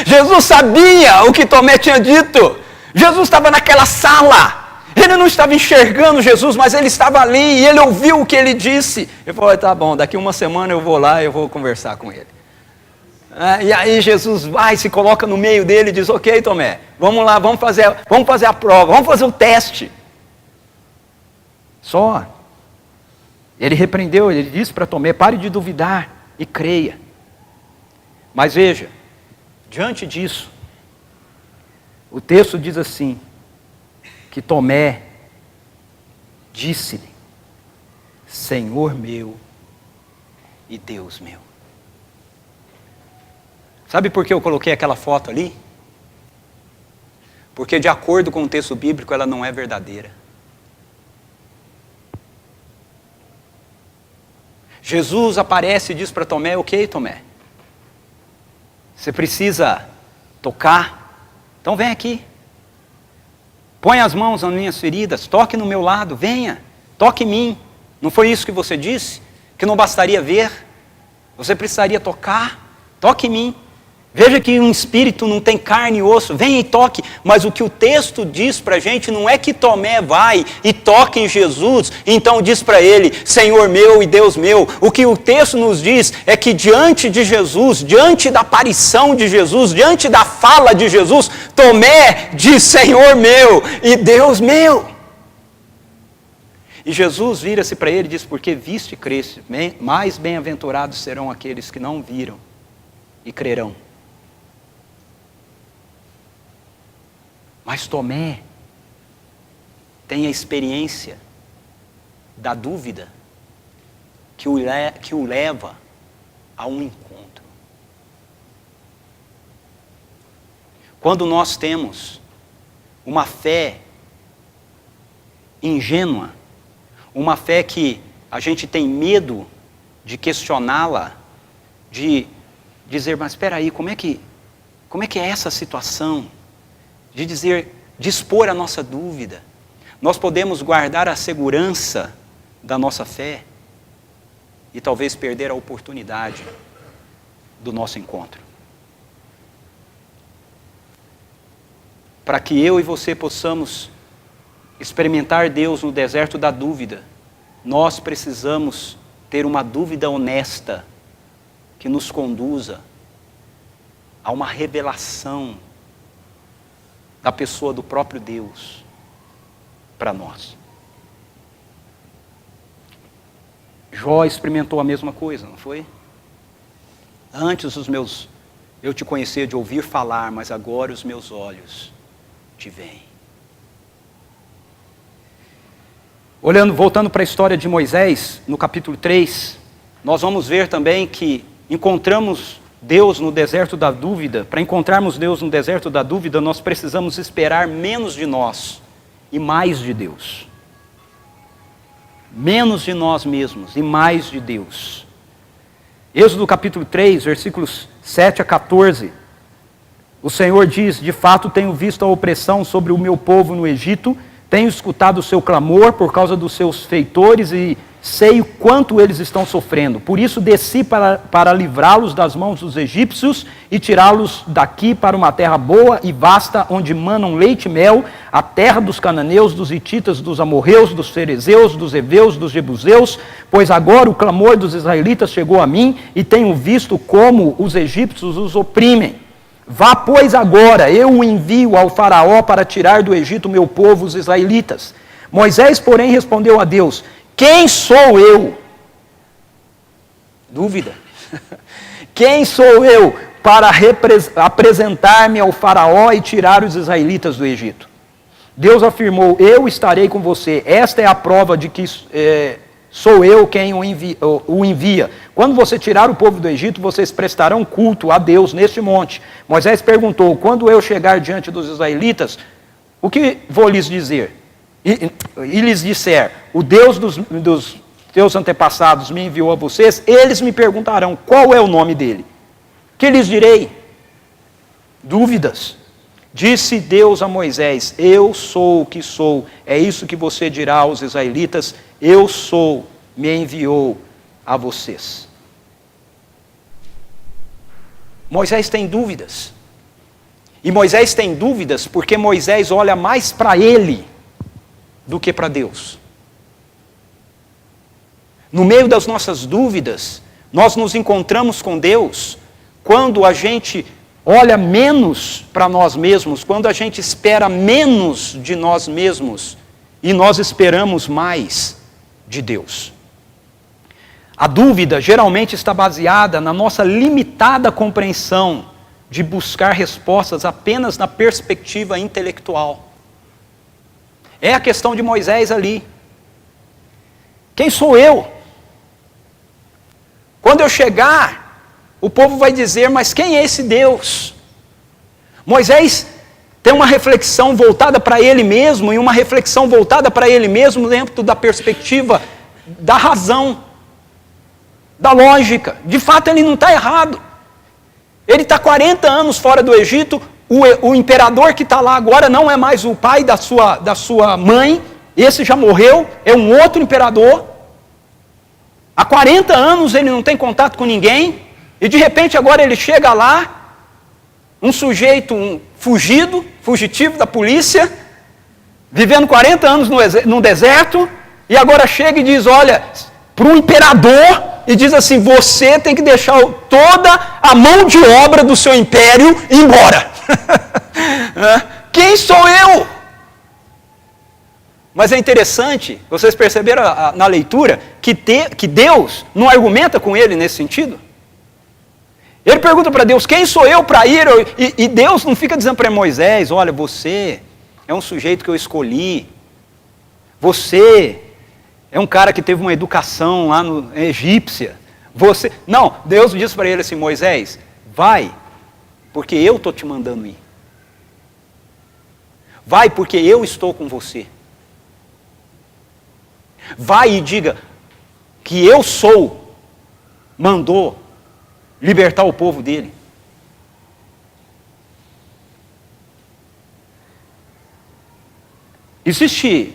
Jesus sabia o que Tomé tinha dito. Jesus estava naquela sala. Ele não estava enxergando Jesus, mas ele estava ali e ele ouviu o que ele disse. Ele falou, tá bom, daqui uma semana eu vou lá e eu vou conversar com ele. E aí Jesus vai, se coloca no meio dele e diz, ok, Tomé, vamos lá, vamos fazer a prova, vamos fazer o teste. Só. Ele repreendeu, ele disse para Tomé, pare de duvidar e creia. Mas veja, diante disso, o texto diz assim, que Tomé disse-lhe, Senhor meu e Deus meu. Sabe por que eu coloquei aquela foto ali? Porque de acordo com o texto bíblico, ela não é verdadeira. Jesus aparece e diz para Tomé, ok, Tomé, você precisa tocar, então vem aqui. Põe as mãos nas minhas feridas, toque no meu lado, venha, toque em mim. Não foi isso que você disse? Que não bastaria ver? Você precisaria tocar? Toque em mim. Veja que um espírito não tem carne e osso, venha e toque. Mas o que o texto diz para a gente não é que Tomé vai e toque em Jesus, e então diz para ele, Senhor meu e Deus meu. O que o texto nos diz é que diante de Jesus, diante da aparição de Jesus, diante da fala de Jesus, Tomé diz, Senhor meu e Deus meu. E Jesus vira-se para ele e diz, porque viste e creste, mais bem-aventurados serão aqueles que não viram e crerão. Mas Tomé tem a experiência da dúvida que o leva a um encontro. Quando nós temos uma fé ingênua, uma fé que a gente tem medo de questioná-la, de dizer, mas espera aí, como é que é essa situação? De expor a nossa dúvida. Nós podemos guardar a segurança da nossa fé e talvez perder a oportunidade do nosso encontro. Para que eu e você possamos experimentar Deus no deserto da dúvida, nós precisamos ter uma dúvida honesta que nos conduza a uma revelação da pessoa do próprio Deus para nós. Jó experimentou a mesma coisa, não foi? Antes eu te conhecia de ouvir falar, mas agora os meus olhos te veem. Voltando para a história de Moisés, no capítulo 3, nós vamos ver também que encontramos Deus no deserto da dúvida. Para encontrarmos Deus no deserto da dúvida, nós precisamos esperar menos de nós e mais de Deus. Menos de nós mesmos e mais de Deus. Êxodo capítulo 3, versículos 7 a 14. O Senhor diz, de fato tenho visto a opressão sobre o meu povo no Egito, tenho escutado o seu clamor por causa dos seus feitores e sei o quanto eles estão sofrendo. Por isso desci para livrá-los das mãos dos egípcios e tirá-los daqui para uma terra boa e vasta, onde manam leite e mel, a terra dos cananeus, dos hititas, dos amorreus, dos ferezeus, dos heveus, dos jebuseus, pois agora o clamor dos israelitas chegou a mim e tenho visto como os egípcios os oprimem. Vá, pois, agora, eu o envio ao faraó para tirar do Egito meu povo, os israelitas. Moisés, porém, respondeu a Deus, quem sou eu? Dúvida. Quem sou eu para apresentar-me ao faraó e tirar os israelitas do Egito? Deus afirmou, eu estarei com você. Esta é a prova de que sou eu quem o envia. Quando você tirar o povo do Egito, vocês prestarão culto a Deus neste monte. Moisés perguntou, quando eu chegar diante dos israelitas, o que vou lhes dizer? E lhes disser, o Deus dos teus antepassados me enviou a vocês, eles me perguntarão qual é o nome dele. Que lhes direi? Dúvidas. Disse Deus a Moisés, eu sou o que sou. É isso que você dirá aos israelitas, eu sou, me enviou a vocês. Moisés tem dúvidas. E Moisés tem dúvidas porque Moisés olha mais para ele do que para Deus. No meio das nossas dúvidas, nós nos encontramos com Deus quando a gente olha menos para nós mesmos, quando a gente espera menos de nós mesmos e nós esperamos mais de Deus. A dúvida geralmente está baseada na nossa limitada compreensão de buscar respostas apenas na perspectiva intelectual. É a questão de Moisés ali. Quem sou eu? Quando eu chegar, o povo vai dizer, mas quem é esse Deus? Moisés tem uma reflexão voltada para ele mesmo, e uma reflexão voltada para ele mesmo dentro da perspectiva da razão, da lógica. De fato, ele não está errado. Ele está 40 anos fora do Egito, o imperador que está lá agora não é mais o pai da sua mãe, esse já morreu, é um outro imperador. Há 40 anos ele não tem contato com ninguém, e de repente agora ele chega lá, um sujeito fugitivo da polícia, vivendo 40 anos no deserto, e agora chega e diz, olha, para o imperador, e diz assim, você tem que deixar toda a mão de obra do seu império e ir embora. Quem sou eu? Mas é interessante, vocês perceberam na leitura, que Deus não argumenta com ele nesse sentido? Ele pergunta para Deus, quem sou eu para ir? E Deus não fica dizendo para Moisés, olha, você é um sujeito que eu escolhi, você é um cara que teve uma educação lá no egípcia, você... Não, Deus diz para ele assim, Moisés, vai, porque eu estou te mandando ir. Vai, porque eu estou com você. Vai e diga que eu sou, mandou libertar o povo dele. Existe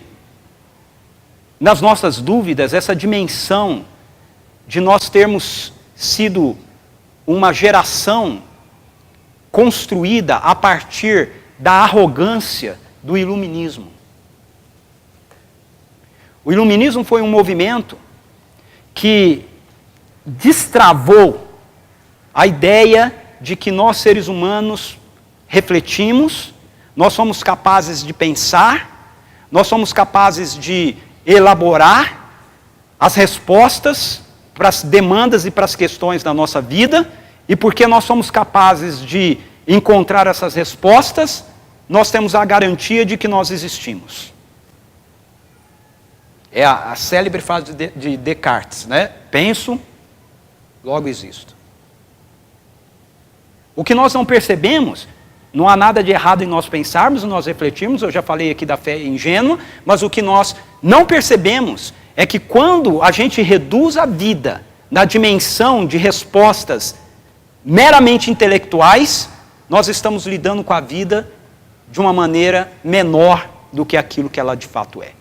nas nossas dúvidas essa dimensão de nós termos sido uma geração construída a partir da arrogância do iluminismo. O iluminismo foi um movimento que destravou a ideia de que nós, seres humanos, refletimos, nós somos capazes de pensar, nós somos capazes de elaborar as respostas para as demandas e para as questões da nossa vida, e porque nós somos capazes de encontrar essas respostas, nós temos a garantia de que nós existimos. É a célebre frase de Descartes, né? Penso, logo existo. O que nós não percebemos, não há nada de errado em nós pensarmos, nós refletirmos, eu já falei aqui da fé ingênua, mas o que nós não percebemos é que quando a gente reduz a vida na dimensão de respostas meramente intelectuais, nós estamos lidando com a vida de uma maneira menor do que aquilo que ela de fato é.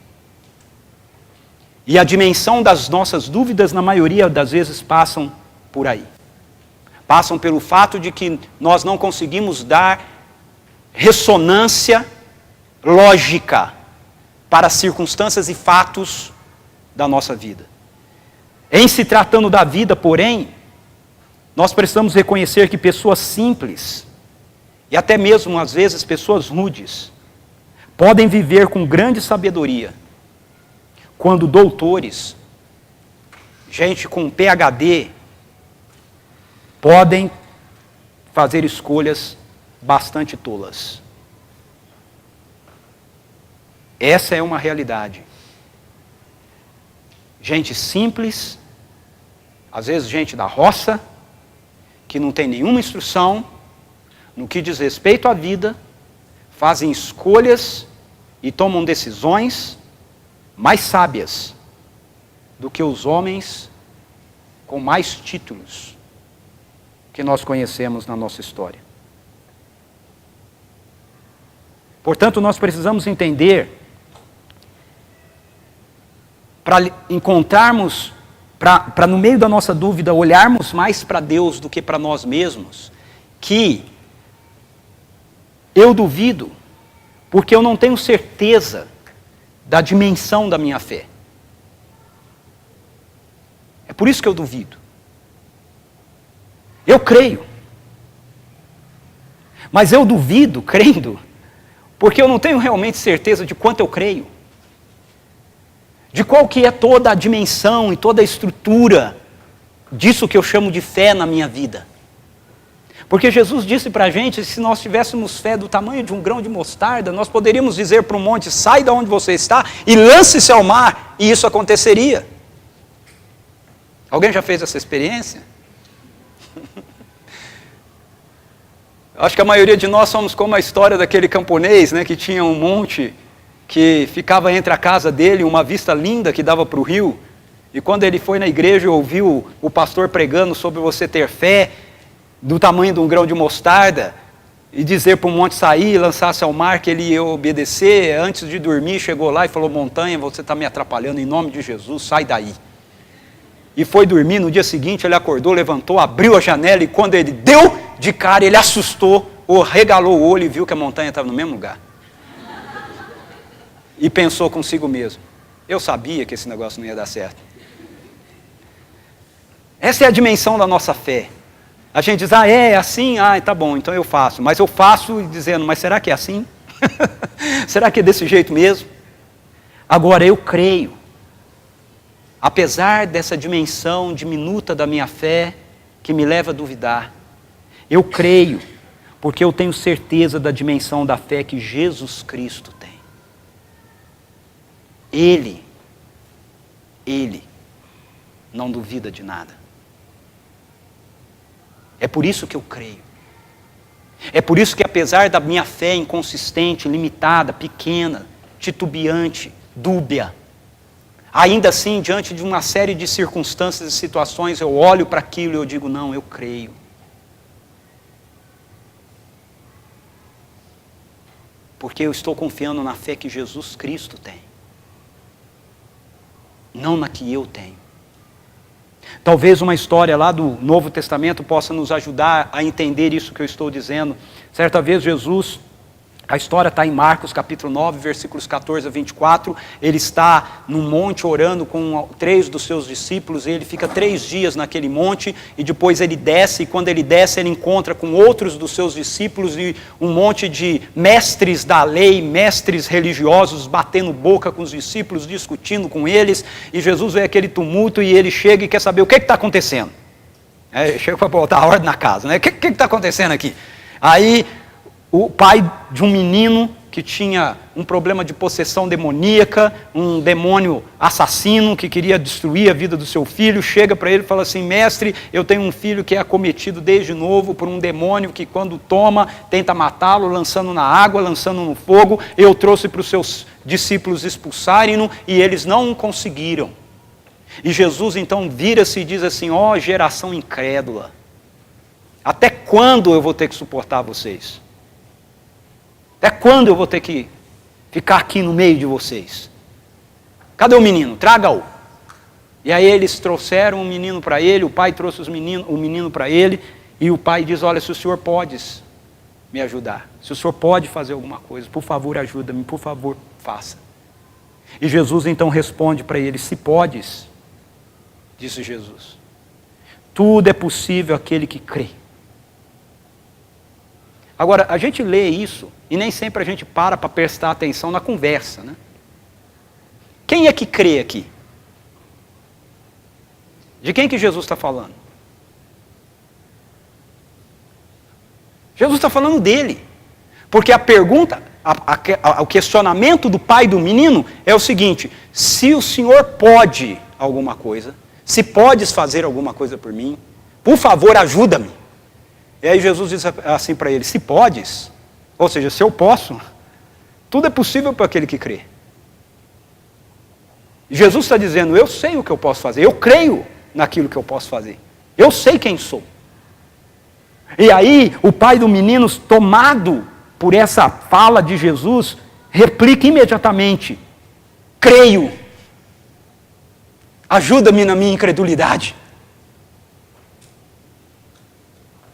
E a dimensão das nossas dúvidas, na maioria das vezes, passam por aí. Passam pelo fato de que nós não conseguimos dar ressonância lógica para as circunstâncias e fatos da nossa vida. Em se tratando da vida, porém, nós precisamos reconhecer que pessoas simples, e até mesmo às vezes pessoas rudes, podem viver com grande sabedoria, quando doutores, gente com PhD, podem fazer escolhas bastante tolas. Essa é uma realidade. Gente simples, às vezes gente da roça, que não tem nenhuma instrução no que diz respeito à vida, fazem escolhas e tomam decisões mais sábias do que os homens com mais títulos que nós conhecemos na nossa história. Portanto, nós precisamos entender, para encontrarmos, para no meio da nossa dúvida, olharmos mais para Deus do que para nós mesmos, que eu duvido, porque eu não tenho certeza da dimensão da minha fé. É por isso que eu duvido. Eu creio. Mas eu duvido, crendo, porque eu não tenho realmente certeza de quanto eu creio. De qual que é toda a dimensão e toda a estrutura disso que eu chamo de fé na minha vida. Porque Jesus disse para a gente, se nós tivéssemos fé do tamanho de um grão de mostarda, nós poderíamos dizer para um monte, sai de onde você está e lance-se ao mar, e isso aconteceria. Alguém já fez essa experiência? Acho que a maioria de nós somos como a história daquele camponês, né, que tinha um monte que ficava entre a casa dele, uma vista linda que dava para o rio, e quando ele foi na igreja e ouviu o pastor pregando sobre você ter fé, do tamanho de um grão de mostarda, e dizer para o monte sair e lançar-se ao mar, que ele ia obedecer, antes de dormir chegou lá e falou, montanha, você está me atrapalhando, em nome de Jesus, sai daí. E foi dormir, no dia seguinte ele acordou, levantou, abriu a janela, e quando ele deu de cara, ele assustou, regalou o olho e viu que a montanha estava no mesmo lugar. E pensou consigo mesmo, eu sabia que esse negócio não ia dar certo. Essa é a dimensão da nossa fé. A gente diz, é assim, tá bom, então eu faço. Mas eu faço dizendo, mas será que é assim? Será que é desse jeito mesmo? Agora eu creio. Apesar dessa dimensão diminuta da minha fé, que me leva a duvidar, eu creio, porque eu tenho certeza da dimensão da fé que Jesus Cristo tem. Ele não duvida de nada. É por isso que eu creio. É por isso que apesar da minha fé inconsistente, limitada, pequena, titubeante, dúbia, ainda assim, diante de uma série de circunstâncias e situações, eu olho para aquilo e eu digo, não, eu creio. Porque eu estou confiando na fé que Jesus Cristo tem. Não na que eu tenho. Talvez uma história lá do Novo Testamento possa nos ajudar a entender isso que eu estou dizendo. Certa vez Jesus, a história está em Marcos capítulo 9, versículos 14 a 24, ele está num monte orando com 3 dos seus discípulos, e ele fica 3 dias naquele monte, e depois ele desce, e quando ele desce ele encontra com outros dos seus discípulos, e um monte de mestres da lei, mestres religiosos, batendo boca com os discípulos, discutindo com eles, e Jesus vê aquele tumulto, e ele chega e quer saber o que está acontecendo. Chega para botar a ordem na casa, né? O que está acontecendo aqui? Aí, o pai de um menino que tinha um problema de possessão demoníaca, um demônio assassino que queria destruir a vida do seu filho, chega para ele e fala assim, mestre, eu tenho um filho que é acometido desde novo por um demônio que quando toma, tenta matá-lo, lançando na água, lançando no fogo, eu trouxe para os seus discípulos expulsarem-no e eles não conseguiram. E Jesus então vira-se e diz assim, ó geração incrédula, até quando eu vou ter que suportar vocês? Até quando eu vou ter que ficar aqui no meio de vocês? Cadê o menino? Traga-o. E aí eles trouxeram o menino para ele, o pai trouxe o menino para ele, e o pai diz, olha, se o senhor pode me ajudar, se o senhor pode fazer alguma coisa, por favor ajuda-me, por favor faça. E Jesus então responde para ele, se podes, disse Jesus, tudo é possível àquele que crê. Agora, a gente lê isso e nem sempre a gente para prestar atenção na conversa, né? Quem é que crê aqui? De quem que Jesus está falando? Jesus está falando dele. Porque a pergunta, o questionamento do pai do menino é o seguinte, se o senhor pode alguma coisa, se podes fazer alguma coisa por mim, por favor ajuda-me. E aí Jesus diz assim para ele, se podes, ou seja, se eu posso, tudo é possível para aquele que crê. Jesus está dizendo, eu sei o que eu posso fazer, eu creio naquilo que eu posso fazer. Eu sei quem sou. E aí, o pai do menino, tomado por essa fala de Jesus, replica imediatamente, creio. Ajuda-me na minha incredulidade.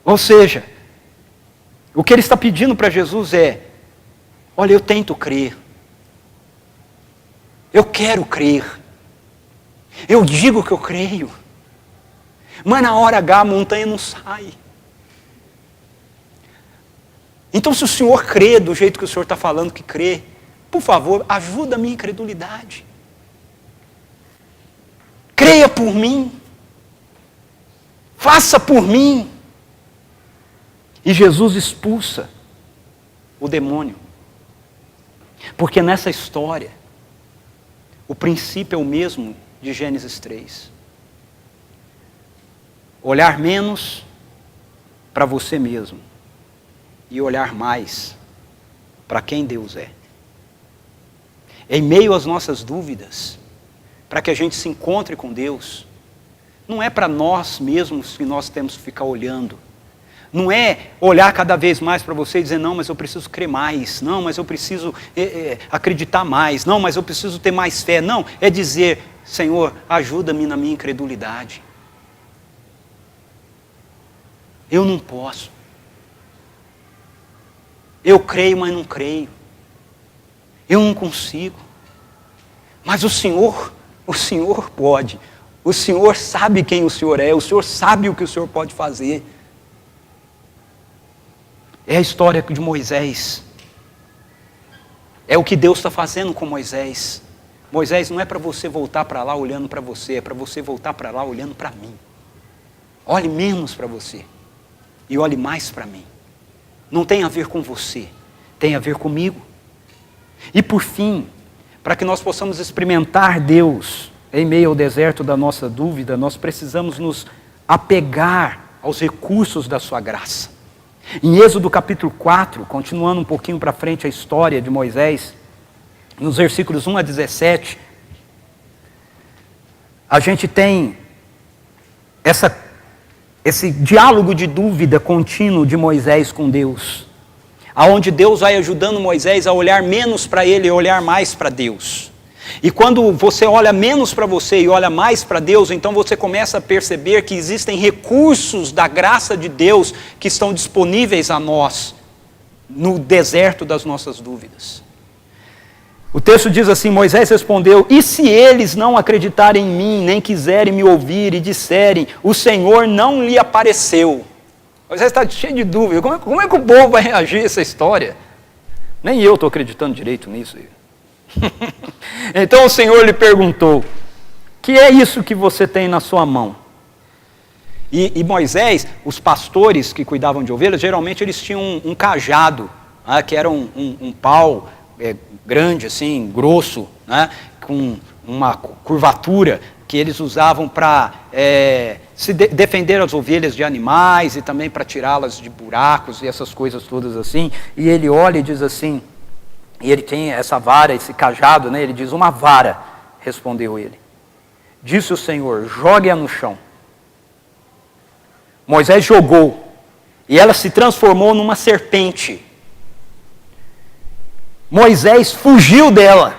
Ou seja, o que ele está pedindo para Jesus é, olha, eu tento crer. Eu quero crer. Eu digo que eu creio. Mas na hora H a montanha não sai. Então se o Senhor crê do jeito que o Senhor está falando que crê, por favor, ajuda a minha incredulidade. Creia por mim. Faça por mim. E Jesus expulsa o demônio. Porque nessa história, o princípio é o mesmo de Gênesis 3. Olhar menos para você mesmo e olhar mais para quem Deus é. Em meio às nossas dúvidas, para que a gente se encontre com Deus, não é para nós mesmos que nós temos que ficar olhando. Não é olhar cada vez mais para você e dizer, não, mas eu preciso crer mais, não, mas eu preciso acreditar mais, não, mas eu preciso ter mais fé. Não, é dizer, Senhor, ajuda-me na minha incredulidade. Eu não posso. Eu creio, mas não creio. Eu não consigo. Mas o Senhor pode. O Senhor sabe quem o Senhor é, o Senhor sabe o que o Senhor pode fazer. É a história de Moisés. É o que Deus está fazendo com Moisés. Moisés, não é para você voltar para lá olhando para você, é para você voltar para lá olhando para mim. Olhe menos para você e olhe mais para mim. Não tem a ver com você, tem a ver comigo. E por fim, para que nós possamos experimentar Deus em meio ao deserto da nossa dúvida, nós precisamos nos apegar aos recursos da sua graça. Em Êxodo capítulo 4, continuando um pouquinho para frente a história de Moisés, nos versículos 1 a 17, a gente tem esse diálogo de dúvida contínuo de Moisés com Deus, aonde Deus vai ajudando Moisés a olhar menos para ele e olhar mais para Deus. E quando você olha menos para você e olha mais para Deus, então você começa a perceber que existem recursos da graça de Deus que estão disponíveis a nós no deserto das nossas dúvidas. O texto diz assim, Moisés respondeu, e se eles não acreditarem em mim, nem quiserem me ouvir e disserem, o Senhor não lhe apareceu. Moisés está cheio de dúvida, como é que o povo vai reagir a essa história? Nem eu estou acreditando direito nisso. Então o Senhor lhe perguntou, que é isso que você tem na sua mão? E Moisés, os pastores que cuidavam de ovelhas, geralmente eles tinham um cajado, que era um pau grande, assim, grosso, com uma curvatura, que eles usavam para se defender as ovelhas de animais e também para tirá-las de buracos e essas coisas todas assim. E ele olha e diz assim, e ele tem essa vara, esse cajado, ele diz, uma vara, respondeu ele. Disse o Senhor, jogue-a no chão. Moisés jogou, e ela se transformou numa serpente. Moisés fugiu dela.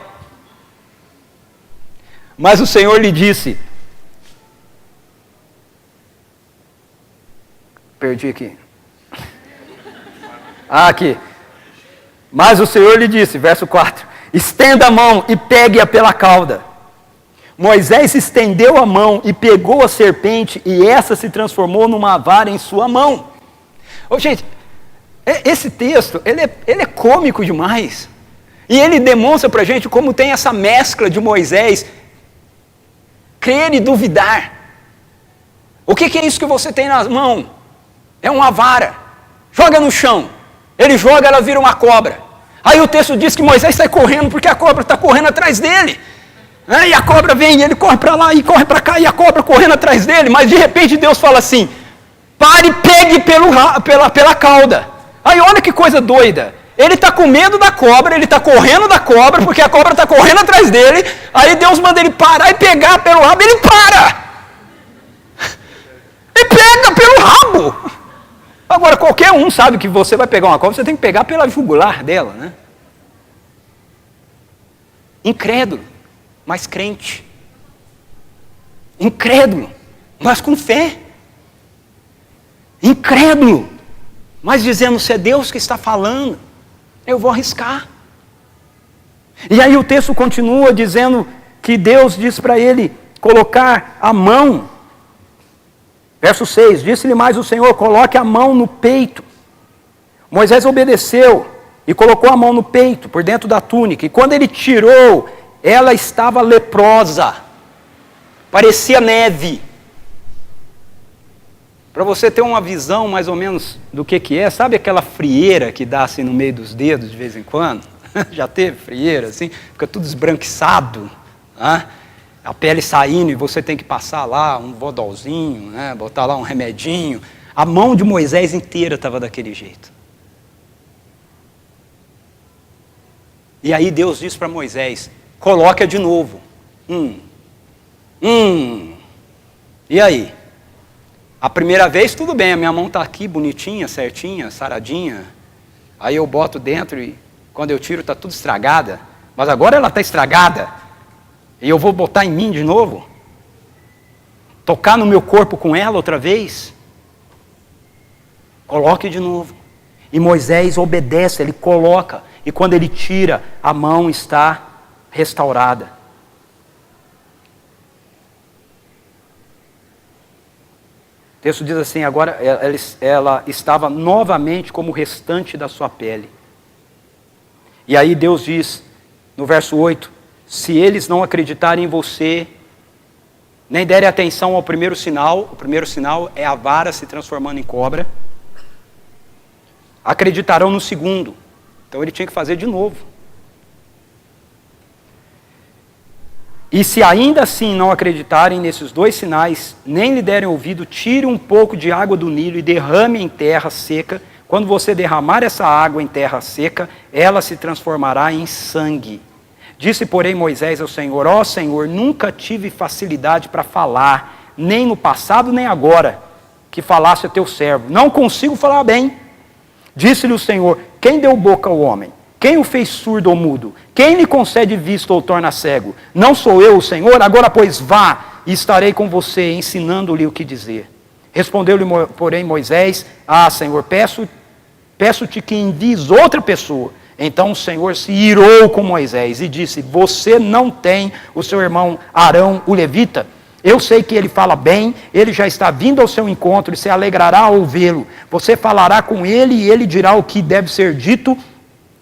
Mas o Senhor lhe disse, perdi aqui. Aqui. Mas o Senhor lhe disse, verso 4, estenda a mão e pegue-a pela cauda. Moisés estendeu a mão e pegou a serpente, e essa se transformou numa vara em sua mão. Gente, esse texto, ele é cômico demais. E ele demonstra para a gente como tem essa mescla de Moisés crer e duvidar. O que é isso que você tem na mão? É uma vara. Joga no chão. Ele joga, ela vira uma cobra. Aí o texto diz que Moisés sai correndo, porque a cobra está correndo atrás dele. E a cobra vem, e ele corre para lá, e corre para cá, e a cobra correndo atrás dele. Mas de repente Deus fala assim, pare e pegue pela cauda. Aí olha que coisa doida. Ele está com medo da cobra, ele está correndo da cobra, porque a cobra está correndo atrás dele. Aí Deus manda ele parar e pegar pelo rabo, ele para. E pega pelo rabo. Agora, qualquer um sabe que você vai pegar uma cobra, você tem que pegar pela jugular dela, né? Incrédulo, mas crente. Incrédulo, mas com fé. Incrédulo, mas dizendo, se é Deus que está falando, eu vou arriscar. E aí o texto continua dizendo que Deus diz para ele colocar a mão. Verso 6, disse-lhe mais o Senhor, coloque a mão no peito. Moisés obedeceu e colocou a mão no peito, por dentro da túnica. E quando ele tirou, ela estava leprosa. Parecia neve. Para você ter uma visão mais ou menos do que é, sabe aquela frieira que dá assim no meio dos dedos de vez em quando? Já teve frieira assim? Fica tudo esbranquiçado, né? A pele saindo e você tem que passar lá um vodolzinho, né? Botar lá um remedinho. A mão de Moisés inteira estava daquele jeito. E aí Deus disse para Moisés, coloca de novo. E aí? A primeira vez tudo bem, a minha mão está aqui bonitinha, certinha, saradinha. Aí eu boto dentro e quando eu tiro está tudo estragada. Mas agora ela está estragada. E eu vou botar em mim de novo? Tocar no meu corpo com ela outra vez? Coloque de novo. E Moisés obedece, ele coloca. E quando ele tira, a mão está restaurada. O texto diz assim, agora ela estava novamente como o restante da sua pele. E aí Deus diz, no verso 8, se eles não acreditarem em você, nem derem atenção ao primeiro sinal, o primeiro sinal é a vara se transformando em cobra, acreditarão no segundo. Então ele tinha que fazer de novo. E se ainda assim não acreditarem nesses dois sinais, nem lhe derem ouvido, tire um pouco de água do Nilo e derrame em terra seca. Quando você derramar essa água em terra seca, ela se transformará em sangue. Disse, porém, Moisés ao Senhor, ó Senhor, nunca tive facilidade para falar, nem no passado nem agora, que falasse a teu servo. Não consigo falar bem. Disse-lhe o Senhor, quem deu boca ao homem? Quem o fez surdo ou mudo? Quem lhe concede vista ou torna cego? Não sou eu o Senhor? Agora, pois, vá e estarei com você, ensinando-lhe o que dizer. Respondeu-lhe, porém, Moisés, Senhor, peço-te que envies outra pessoa. Então o Senhor se irou com Moisés e disse, você não tem o seu irmão Arão, o levita? Eu sei que ele fala bem, ele já está vindo ao seu encontro e se alegrará ao vê-lo. Você falará com ele e ele dirá o que deve ser dito.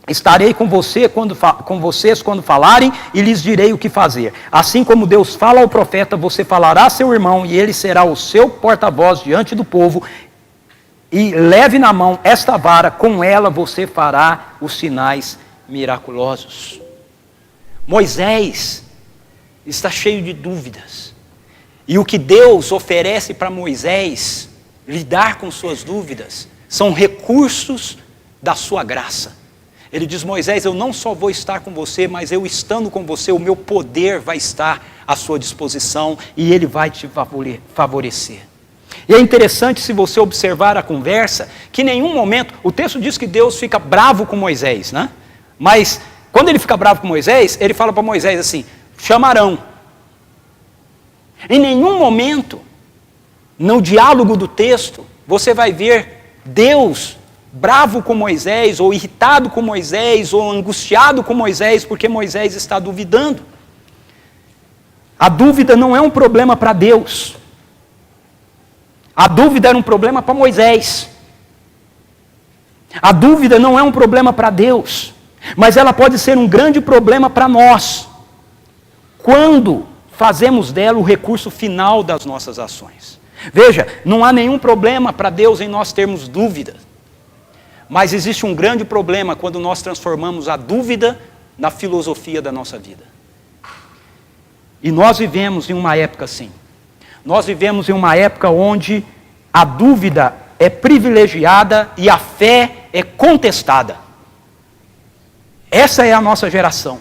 Estarei com vocês quando falarem e lhes direi o que fazer. Assim como Deus fala ao profeta, você falará a seu irmão e ele será o seu porta-voz diante do povo. E leve na mão esta vara, com ela você fará os sinais miraculosos. Moisés está cheio de dúvidas. E o que Deus oferece para Moisés lidar com suas dúvidas são recursos da sua graça. Ele diz, Moisés, eu não só vou estar com você, mas eu estando com você, o meu poder vai estar à sua disposição e ele vai te favorecer. E é interessante se você observar a conversa, que em nenhum momento, o texto diz que Deus fica bravo com Moisés, né? Mas quando ele fica bravo com Moisés, ele fala para Moisés assim, chamarão. Em nenhum momento, no diálogo do texto, você vai ver Deus bravo com Moisés, ou irritado com Moisés, ou angustiado com Moisés, porque Moisés está duvidando. A dúvida não é um problema para Deus. A dúvida era um problema para Moisés. A dúvida não é um problema para Deus, mas ela pode ser um grande problema para nós, quando fazemos dela o recurso final das nossas ações. Veja, não há nenhum problema para Deus em nós termos dúvidas, mas existe um grande problema quando nós transformamos a dúvida na filosofia da nossa vida. E nós vivemos em uma época assim. Nós vivemos em uma época onde a dúvida é privilegiada e a fé é contestada. Essa é a nossa geração.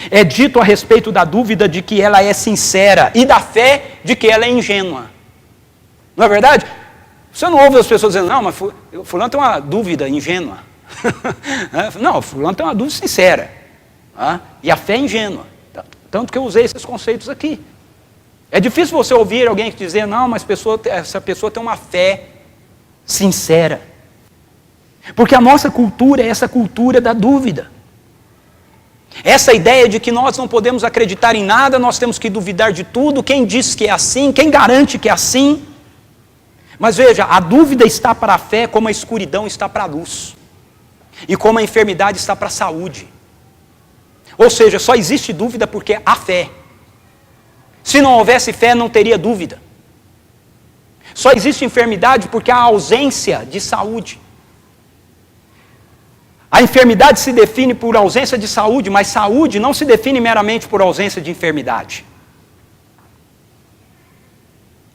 É dito a respeito da dúvida de que ela é sincera e da fé de que ela é ingênua. Não é verdade? Você não ouve as pessoas dizendo, não, mas fulano tem uma dúvida ingênua. Não, fulano tem uma dúvida sincera. E a fé é ingênua. Tanto que eu usei esses conceitos aqui. É difícil você ouvir alguém dizer, não, mas essa pessoa tem uma fé sincera. Porque a nossa cultura é essa cultura da dúvida. Essa ideia de que nós não podemos acreditar em nada, nós temos que duvidar de tudo, quem diz que é assim, quem garante que é assim. Mas veja, a dúvida está para a fé como a escuridão está para a luz. E como a enfermidade está para a saúde. Ou seja, só existe dúvida porque há fé. Se não houvesse fé, não teria dúvida. Só existe enfermidade porque há ausência de saúde. A enfermidade se define por ausência de saúde, mas saúde não se define meramente por ausência de enfermidade.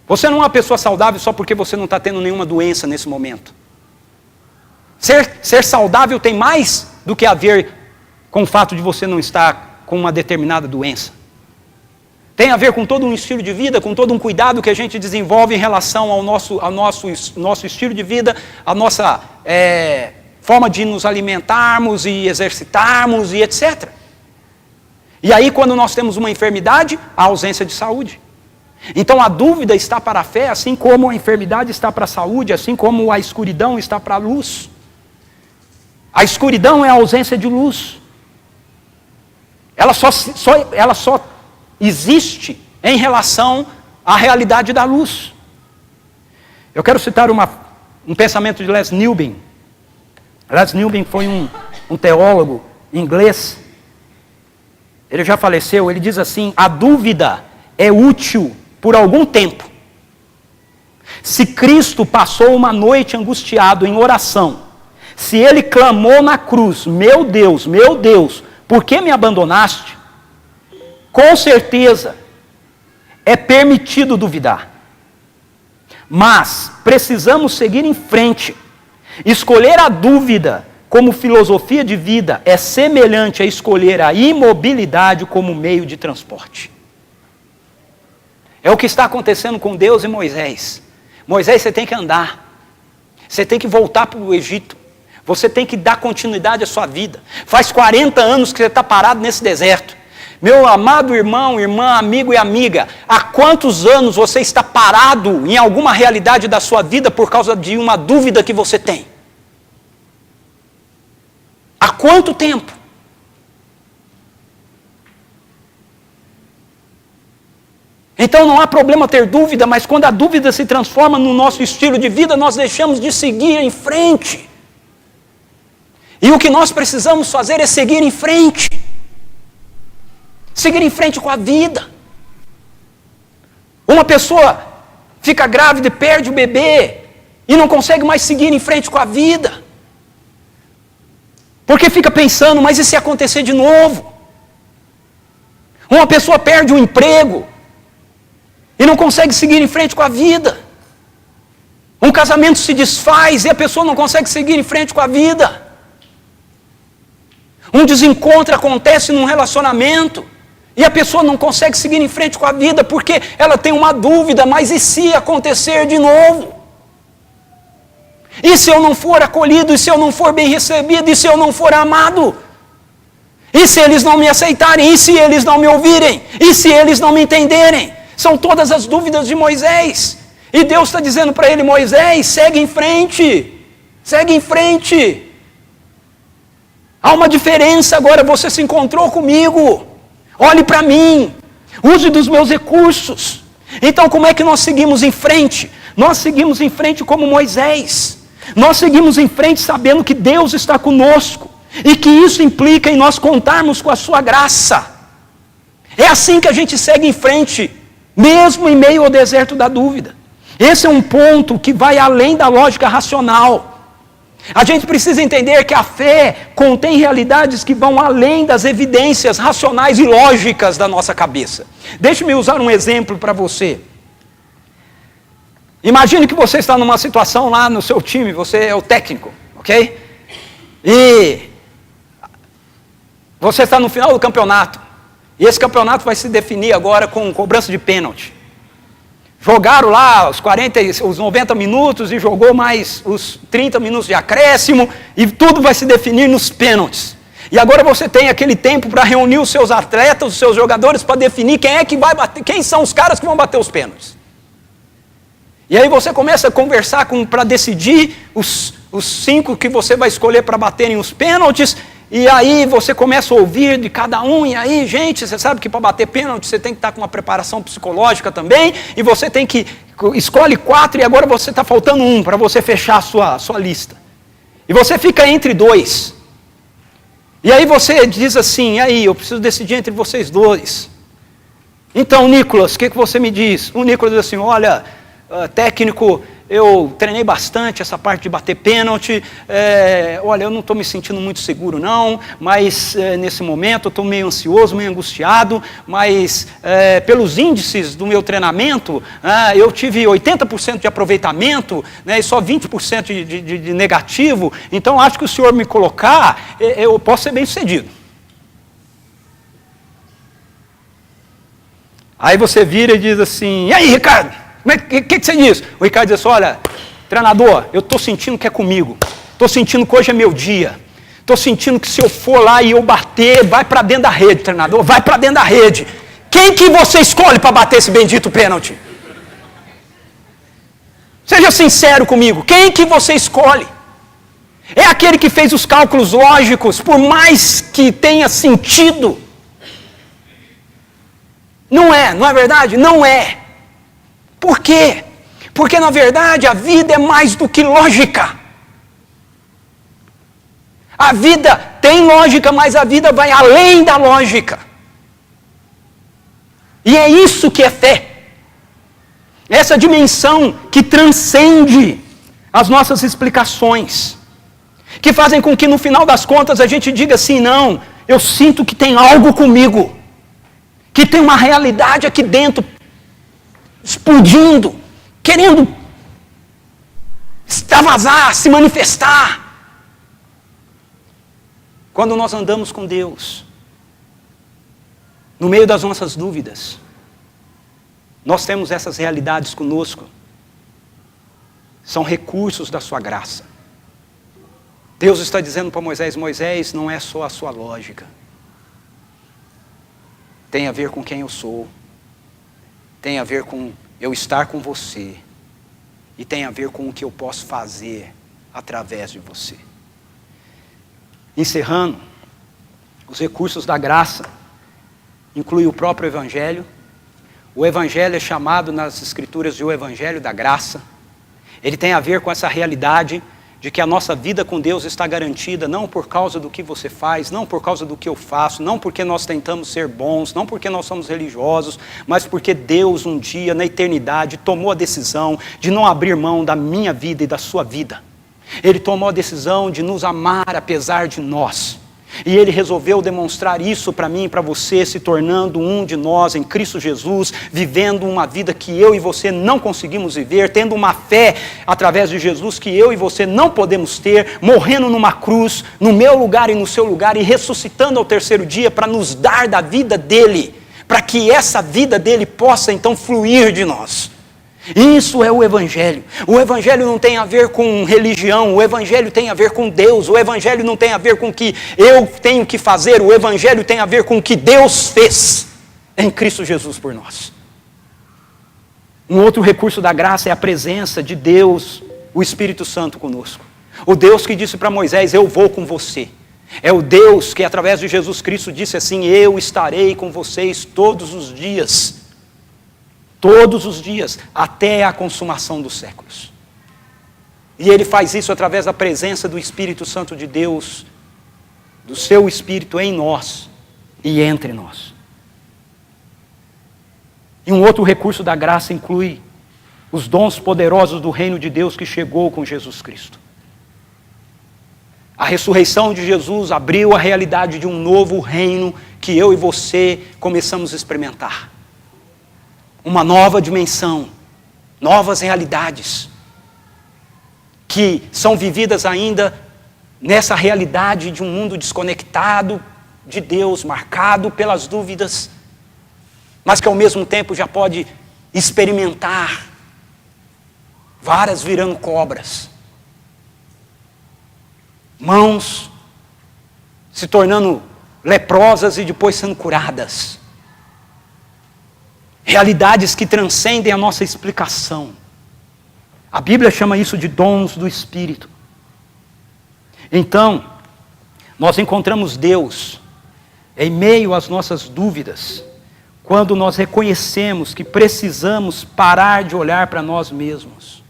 Você não é uma pessoa saudável só porque você não está tendo nenhuma doença nesse momento. Ser saudável tem mais do que a ver com o fato de você não estar com uma determinada doença. Tem a ver com todo um estilo de vida, com todo um cuidado que a gente desenvolve em relação ao nosso estilo de vida, a nossa forma de nos alimentarmos e exercitarmos e etc. E aí quando nós temos uma enfermidade, a ausência de saúde. Então a dúvida está para a fé, assim como a enfermidade está para a saúde, assim como a escuridão está para a luz. A escuridão é a ausência de luz. Ela só existe em relação à realidade da luz. Eu quero citar um pensamento de Les Newbin. Les Newbin foi um teólogo inglês. Ele já faleceu. Ele diz assim: a dúvida é útil por algum tempo. Se Cristo passou uma noite angustiado em oração, se ele clamou na cruz, meu Deus, por que me abandonaste? Com certeza, é permitido duvidar. Mas precisamos seguir em frente. Escolher a dúvida como filosofia de vida é semelhante a escolher a imobilidade como meio de transporte. É o que está acontecendo com Deus e Moisés. Moisés, você tem que andar. Você tem que voltar para o Egito. Você tem que dar continuidade à sua vida. Faz 40 anos que você está parado nesse deserto. Meu amado irmão, irmã, amigo e amiga, há quantos anos você está parado em alguma realidade da sua vida por causa de uma dúvida que você tem? Há quanto tempo? Então não há problema ter dúvida, mas quando a dúvida se transforma no nosso estilo de vida, nós deixamos de seguir em frente. E o que nós precisamos fazer é seguir em frente. Seguir em frente com a vida. Uma pessoa fica grávida e perde o bebê e não consegue mais seguir em frente com a vida. Porque fica pensando, mas e se acontecer de novo? Uma pessoa perde o emprego e não consegue seguir em frente com a vida. Um casamento se desfaz e a pessoa não consegue seguir em frente com a vida. Um desencontro acontece num relacionamento e a pessoa não consegue seguir em frente com a vida porque ela tem uma dúvida, mas e se acontecer de novo? E se eu não for acolhido? E se eu não for bem recebido? E se eu não for amado? E se eles não me aceitarem? E se eles não me ouvirem? E se eles não me entenderem? São todas as dúvidas de Moisés. E Deus está dizendo para ele: Moisés, segue em frente. Segue em frente. Há uma diferença agora, você se encontrou comigo. Olhe para mim. Use dos meus recursos. Então como é que nós seguimos em frente? Nós seguimos em frente como Moisés. Nós seguimos em frente sabendo que Deus está conosco. E que isso implica em nós contarmos com a sua graça. É assim que a gente segue em frente, mesmo em meio ao deserto da dúvida. Esse é um ponto que vai além da lógica racional. A gente precisa entender que a fé contém realidades que vão além das evidências racionais e lógicas da nossa cabeça. Deixe-me usar um exemplo para você. Imagine que você está numa situação lá no seu time, você é o técnico, ok? E Você está no final do campeonato. E esse campeonato vai se definir agora com cobrança de pênalti. Jogaram lá os 90 minutos e jogou mais os 30 minutos de acréscimo e tudo vai se definir nos pênaltis. E agora você tem aquele tempo para reunir os seus atletas, os seus jogadores, para definir quem é que vai bater, quem são os caras que vão bater os pênaltis. E aí você começa a conversar para decidir os 5 que você vai escolher para baterem os pênaltis. E aí você começa a ouvir de cada um, e aí, gente, você sabe que para bater pênalti você tem que estar com uma preparação psicológica também, e você tem que, escolhe 4 e agora você está faltando 1 para você fechar a sua lista. E você fica entre 2. E aí você diz assim, e aí, eu preciso decidir entre vocês 2. Então, Nicolas, o que você me diz? O Nicolas diz assim, olha, técnico, eu treinei bastante essa parte de bater pênalti, olha, eu não estou me sentindo muito seguro não, mas nesse momento eu estou meio ansioso, meio angustiado, mas pelos índices do meu treinamento, eu tive 80% de aproveitamento, né, e só 20% de negativo, então acho que o senhor me colocar, eu posso ser bem sucedido. Aí você vira e diz assim, e aí, Ricardo? O que você diz? O Ricardo diz assim, olha, treinador, eu estou sentindo que é comigo. Estou sentindo que hoje é meu dia. Estou sentindo que se eu for lá e eu bater, vai para dentro da rede, treinador, vai para dentro da rede. Quem que você escolhe para bater esse bendito pênalti? Seja sincero comigo, quem que você escolhe? É aquele que fez os cálculos lógicos, por mais que tenha sentido. Não é verdade? Não é. Por quê? Porque, na verdade, a vida é mais do que lógica. A vida tem lógica, mas a vida vai além da lógica. E é isso que é fé. Essa dimensão que transcende as nossas explicações. Que fazem com que, no final das contas, a gente diga assim, não, eu sinto que tem algo comigo. Que tem uma realidade aqui dentro, explodindo, querendo extravasar, se manifestar. Quando nós andamos com Deus, no meio das nossas dúvidas, nós temos essas realidades conosco. São recursos da sua graça. Deus está dizendo para Moisés, Moisés, não é só a sua lógica. Tem a ver com quem eu sou. Tem a ver com eu estar com você. E tem a ver com o que eu posso fazer através de você. Encerrando, os recursos da graça incluem o próprio Evangelho. O Evangelho é chamado nas Escrituras de o Evangelho da graça. Ele tem a ver com essa realidade de que a nossa vida com Deus está garantida não por causa do que você faz, não por causa do que eu faço, não porque nós tentamos ser bons, não porque nós somos religiosos, mas porque Deus um dia, na eternidade, tomou a decisão de não abrir mão da minha vida e da sua vida. Ele tomou a decisão de nos amar apesar de nós. E Ele resolveu demonstrar isso para mim e para você, se tornando um de nós em Cristo Jesus, vivendo uma vida que eu e você não conseguimos viver, tendo uma fé através de Jesus que eu e você não podemos ter, morrendo numa cruz, no meu lugar e no seu lugar, e ressuscitando ao terceiro dia para nos dar da vida dEle, para que essa vida dEle possa então fluir de nós. Isso é o Evangelho. O Evangelho não tem a ver com religião, o Evangelho tem a ver com Deus, o Evangelho não tem a ver com o que eu tenho que fazer, o Evangelho tem a ver com o que Deus fez em Cristo Jesus por nós. Um outro recurso da graça é a presença de Deus, o Espírito Santo conosco. O Deus que disse para Moisés, eu vou com você. É o Deus que através de Jesus Cristo disse assim, eu estarei com vocês todos os dias. Todos os dias, até a consumação dos séculos. E Ele faz isso através da presença do Espírito Santo de Deus, do seu Espírito em nós e entre nós. E um outro recurso da graça inclui os dons poderosos do reino de Deus que chegou com Jesus Cristo. A ressurreição de Jesus abriu a realidade de um novo reino que eu e você começamos a experimentar. Uma nova dimensão, novas realidades, que são vividas ainda nessa realidade de um mundo desconectado, de Deus, marcado pelas dúvidas, mas que ao mesmo tempo já pode experimentar varas virando cobras, mãos se tornando leprosas e depois sendo curadas, realidades que transcendem a nossa explicação. A Bíblia chama isso de dons do Espírito. Então, nós encontramos Deus em meio às nossas dúvidas, quando nós reconhecemos que precisamos parar de olhar para nós mesmos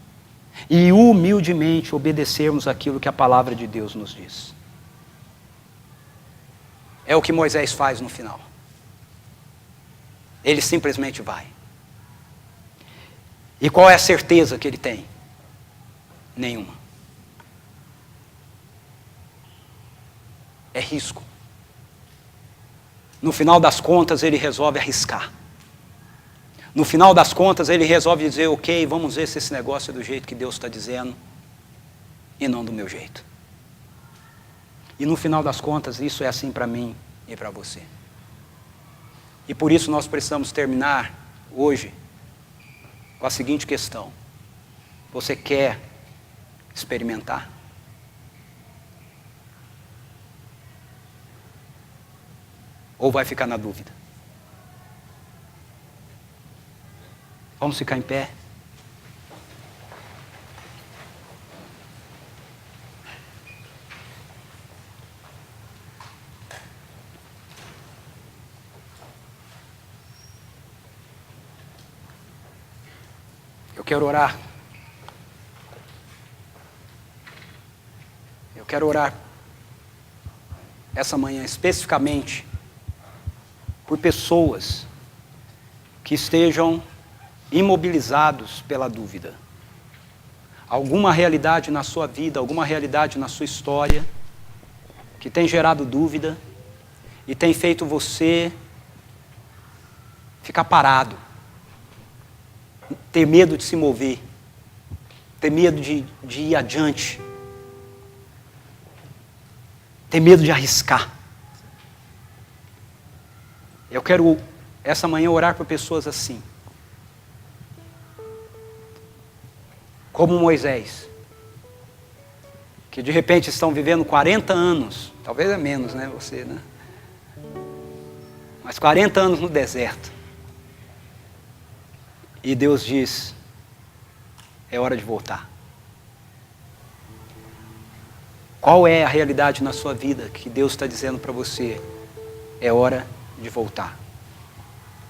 e humildemente obedecermos aquilo que a palavra de Deus nos diz. É o que Moisés faz no final. Ele simplesmente vai. E qual é a certeza que ele tem? Nenhuma. É risco. No final das contas, ele resolve arriscar. No final das contas, ele resolve dizer, ok, vamos ver se esse negócio é do jeito que Deus está dizendo e não do meu jeito. E no final das contas, isso é assim para mim e para você. E por isso nós precisamos terminar hoje com a seguinte questão. Você quer experimentar? Ou vai ficar na dúvida? Vamos ficar em pé? Eu quero orar. Eu quero orar essa manhã especificamente por pessoas que estejam imobilizados pela dúvida. Alguma realidade na sua vida, alguma realidade na sua história que tem gerado dúvida e tem feito você ficar parado, ter medo de se mover, ter medo de ir adiante, ter medo de arriscar. Eu quero, essa manhã, orar por pessoas assim. Como Moisés, que de repente estão vivendo 40 anos, talvez é menos, né, você, né? Mas 40 anos no deserto. E Deus diz, é hora de voltar. Qual é a realidade na sua vida que Deus está dizendo para você? É hora de voltar.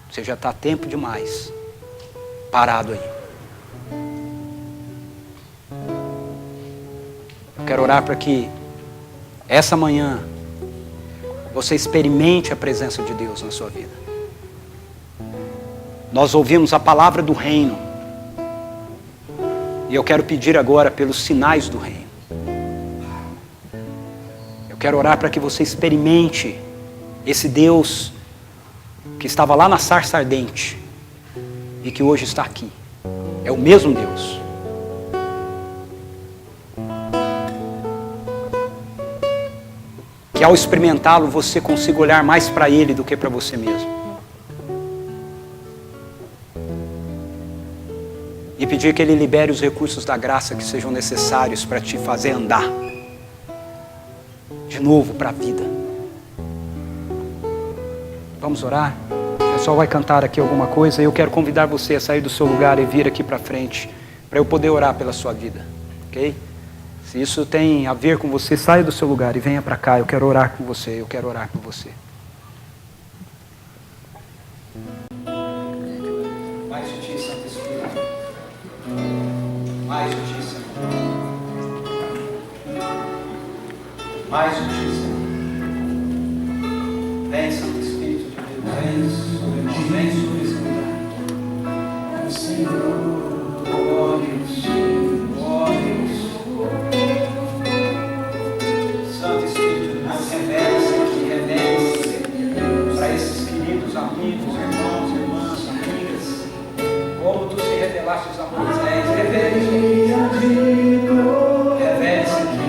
Você já está tempo demais parado aí. Eu quero orar para que essa manhã você experimente a presença de Deus na sua vida. Nós ouvimos a palavra do reino e eu quero pedir agora pelos sinais do reino. Eu quero orar para que você experimente esse Deus que estava lá na sarça ardente e que hoje está aqui. É o mesmo Deus. Que ao experimentá-lo você consiga olhar mais para Ele do que para você mesmo. E pedir que Ele libere os recursos da graça que sejam necessários para te fazer andar de novo para a vida. Vamos orar? O pessoal vai cantar aqui alguma coisa e eu quero convidar você a sair do seu lugar e vir aqui para frente para eu poder orar pela sua vida, ok? Se isso tem a ver com você, saia do seu lugar e venha para cá. Eu quero orar com você, eu quero orar por você. Mais de ti, Santo Espírito. Mais de ti, Senhor. Mais de ti, Senhor. Vem, Santo Espírito de Deus. Vem sobre nós, vem sobre esse lugar. Senhor, glórias, glórias. Santo Espírito de Deus, revele-se aqui, revele-se para esses queridos amigos, irmãos, irmãs, amigas, como tu se revelaste a Moisés, revele-se aqui, revele-se aqui.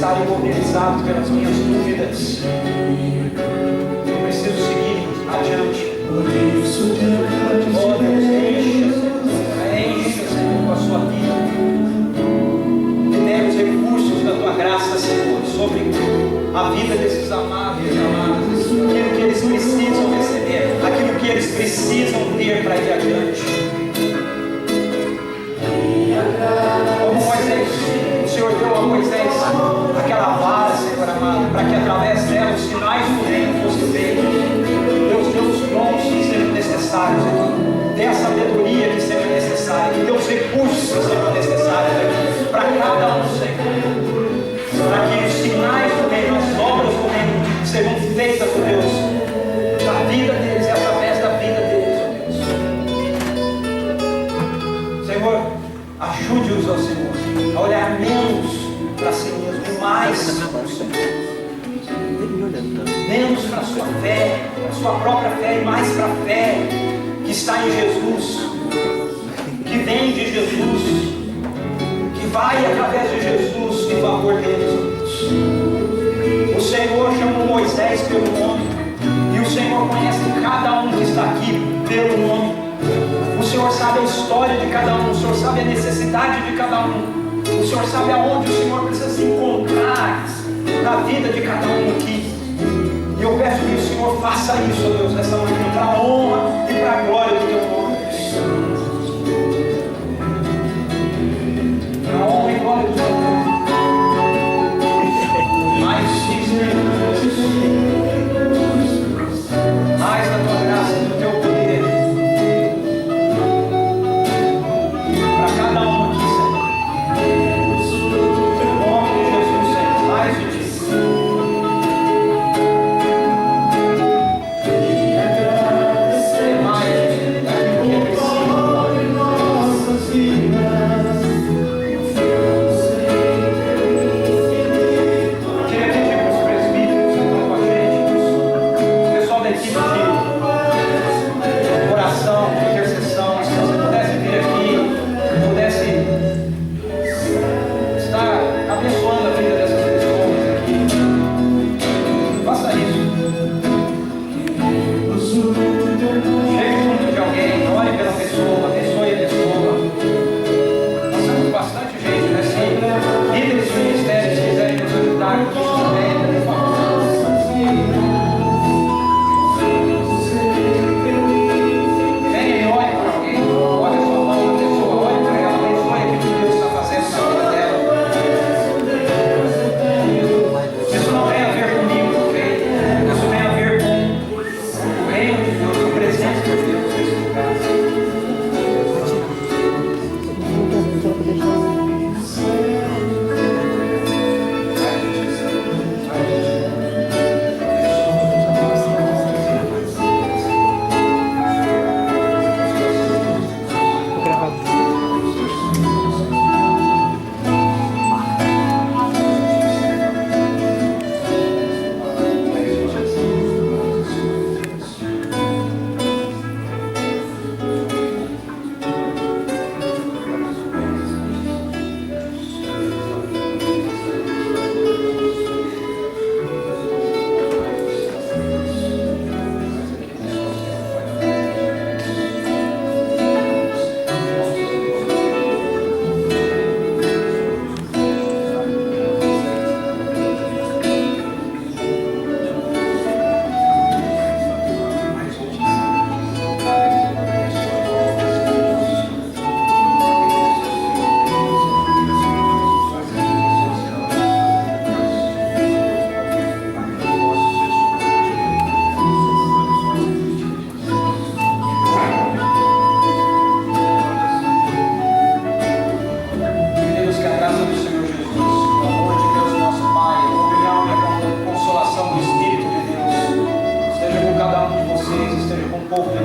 estar imobilizado pelas minhas dúvidas. Eu preciso seguir adiante. Oh Deus, encha, Senhor, com a sua vida. Libera os recursos da tua graça, Senhor, sobre a vida desses amados e amadas, aquilo que eles precisam receber, aquilo que eles precisam ter para ir adiante. Como Moisés, o Senhor deu a Moisés aquela vara, Senhor amado, para que através dela os sinais do reino fossem feitos. Deus deu os dons que sejam necessários aqui, dê a sabedoria que seja necessária, dê os recursos que sejam necessários aqui, para cada um, Senhor, para que os sinais do reino, as obras do reino sejam feitas por Deus, na vida deles e através da vida deles, ó Deus. Senhor, ajude-os, ó Senhor, a olhar menos para si mesmo e mais para o Senhor. Menos para a sua fé, para a sua própria fé e mais para a fé que está em Jesus, que vem de Jesus, que vai através de Jesus em favor deles, ó Deus. O Senhor chamou Moisés pelo nome e o Senhor conhece cada um que está aqui pelo nome. O Senhor sabe a história de cada um, o Senhor sabe a necessidade de cada um, o Senhor sabe aonde o Senhor precisa se encontrar na vida de cada um aqui. E eu peço que o Senhor faça isso, ó Deus, nessa manhã, para a honra e para a glória do teu nome. Para a honra e glória do teu nome. Mais mais da tua graça e do teu poder. Para cada um aqui, Senhor. Em nome de Jesus, Senhor. Mais de ti. povo